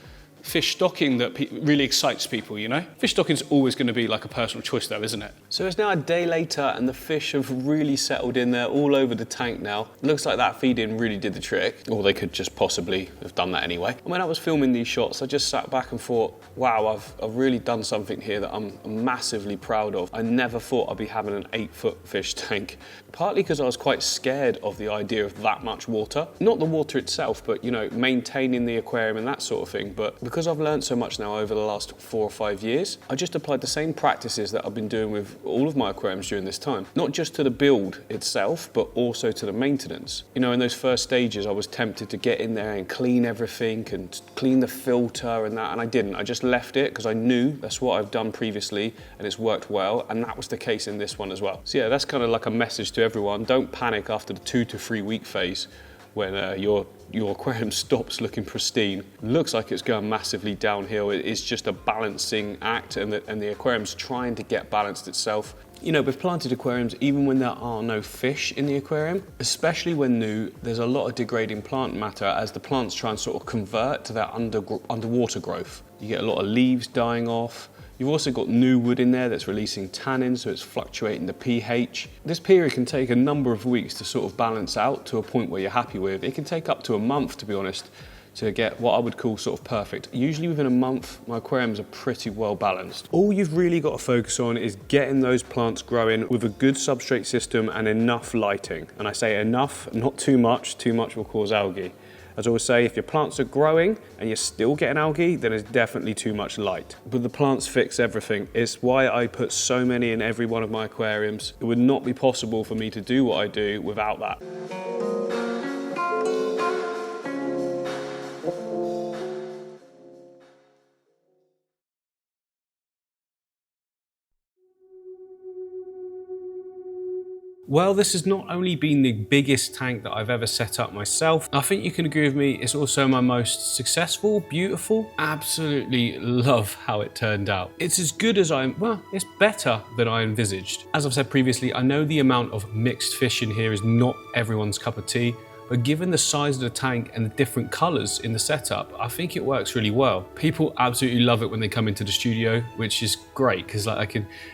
fish stocking that really excites people, you know? Fish stocking's always going to be like a personal choice though, isn't it? So it's now a day later and the fish have really settled in there all over the tank now. Looks like that feed-in really did the trick, or they could just possibly have done that anyway. And when I was filming these shots, I just sat back and thought, wow, I've really done something here that I'm massively proud of. I never thought I'd be having an 8-foot fish tank, partly because I was quite scared of the idea of that much water. Not the water itself, but you know, maintaining the aquarium and that sort of thing. But because I've learned so much now over the last 4 or 5 years, I just applied the same practices that I've been doing with all of my aquariums during this time. Not just to the build itself, but also to the maintenance. You know, in those first stages, I was tempted to get in there and clean everything and clean the filter and that, and I didn't. I just left it because I knew that's what I've done previously and it's worked well, and that was the case in this one as well. So yeah, that's kind of like a message to everyone. Don't panic after the 2 to 3 week phase when your aquarium stops looking pristine. Looks like it's going massively downhill. It's just a balancing act, and the aquarium's trying to get balanced itself. You know, with planted aquariums, even when there are no fish in the aquarium, especially when new, there's a lot of degrading plant matter as the plants try and sort of convert to that underwater growth. You get a lot of leaves dying off. You've also got new wood in there that's releasing tannin, so it's fluctuating the pH. This period can take a number of weeks to sort of balance out to a point where you're happy with. It can take up to a month, to be honest, to get what I would call sort of perfect. Usually within a month, my aquariums are pretty well balanced. All you've really got to focus on is getting those plants growing with a good substrate system and enough lighting. And I say enough, not too much will cause algae. As I always say, if your plants are growing and you're still getting algae, then it's definitely too much light. But the plants fix everything. It's why I put so many in every one of my aquariums. It would not be possible for me to do what I do without that. Well, this has not only been the biggest tank that I've ever set up myself, I think you can agree with me, it's also my most successful, beautiful. Absolutely love how it turned out. It's as good as it's better than I envisaged. As I've said previously, I know the amount of mixed fish in here is not everyone's cup of tea, but given the size of the tank and the different colors in the setup, I think it works really well. People absolutely love it when they come into the studio, which is great because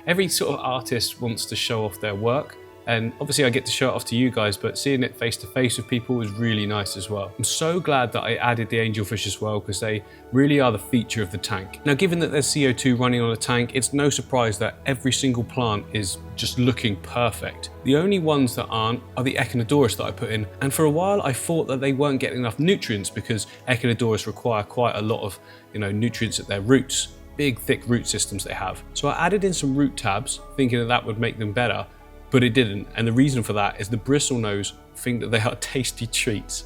every sort of artist wants to show off their work. And obviously I get to show it off to you guys, but seeing it face to face with people is really nice as well. I'm so glad that I added the angelfish as well because they really are the feature of the tank. Now, given that there's CO2 running on a tank, it's no surprise that every single plant is just looking perfect. The only ones that aren't are the Echinodoris that I put in. And for a while I thought that they weren't getting enough nutrients because Echinodoris require quite a lot of nutrients at their roots. Big, thick root systems they have. So I added in some root tabs, thinking that would make them better. But it didn't, and the reason for that is the bristlenose think that they are tasty treats.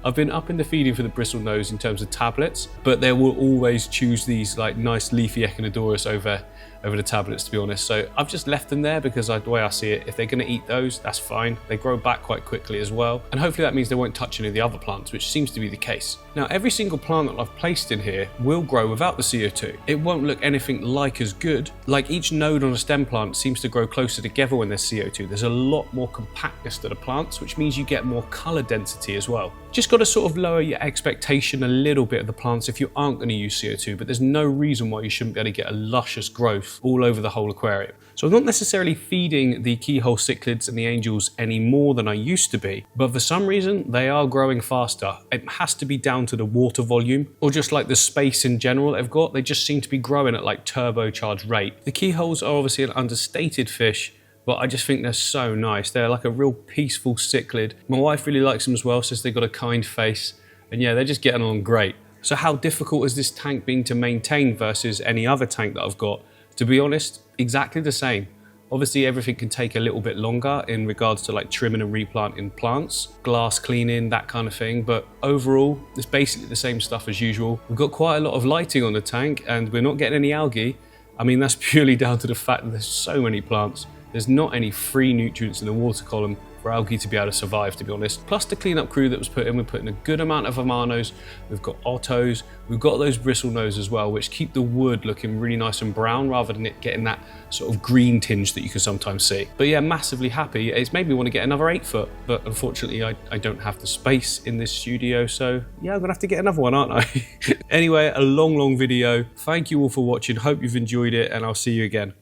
I've been up in the feeding for the bristlenose in terms of tablets, but they will always choose these nice leafy Echinodoris over the tablets, to be honest. So I've just left them there because the way I see it, if they're going to eat those, that's fine. They grow back quite quickly as well, and hopefully that means they won't touch any of the other plants, which seems to be the case. Now, every single plant that I've placed in here will grow without the CO2. It won't look anything like as good. Like each node on a stem plant seems to grow closer together when there's CO2. There's a lot more compactness to the plants, which means you get more color density as well. Just got to sort of lower your expectation a little bit of the plants if you aren't going to use CO2, but there's no reason why you shouldn't be able to get a luscious growth all over the whole aquarium. So I'm not necessarily feeding the keyhole cichlids and the angels any more than I used to be, but for some reason they are growing faster. It has to be down to the water volume or just like the space in general they've got. They just seem to be growing at turbocharged rate. The keyholes are obviously an understated fish, but I just think they're so nice. They're like a real peaceful cichlid. My wife really likes them as well, says they've got a kind face. And yeah, they're just getting on great. So how difficult has this tank been to maintain versus any other tank that I've got? To be honest, exactly the same. Obviously everything can take a little bit longer in regards to trimming and replanting plants, glass cleaning, that kind of thing. But overall, it's basically the same stuff as usual. We've got quite a lot of lighting on the tank and we're not getting any algae. I mean, that's purely down to the fact that there's so many plants. There's not any free nutrients in the water column for algae to be able to survive, to be honest. Plus the cleanup crew that was put in, we're putting a good amount of Amanos, we've got Ottos, we've got those bristlenose as well, which keep the wood looking really nice and brown rather than it getting that sort of green tinge that you can sometimes see. But yeah, massively happy. It's made me want to get another 8 foot, but unfortunately I don't have the space in this studio, so yeah, I'm gonna have to get another one, aren't I? Anyway, a long video. Thank you all for watching. Hope you've enjoyed it, and I'll see you again.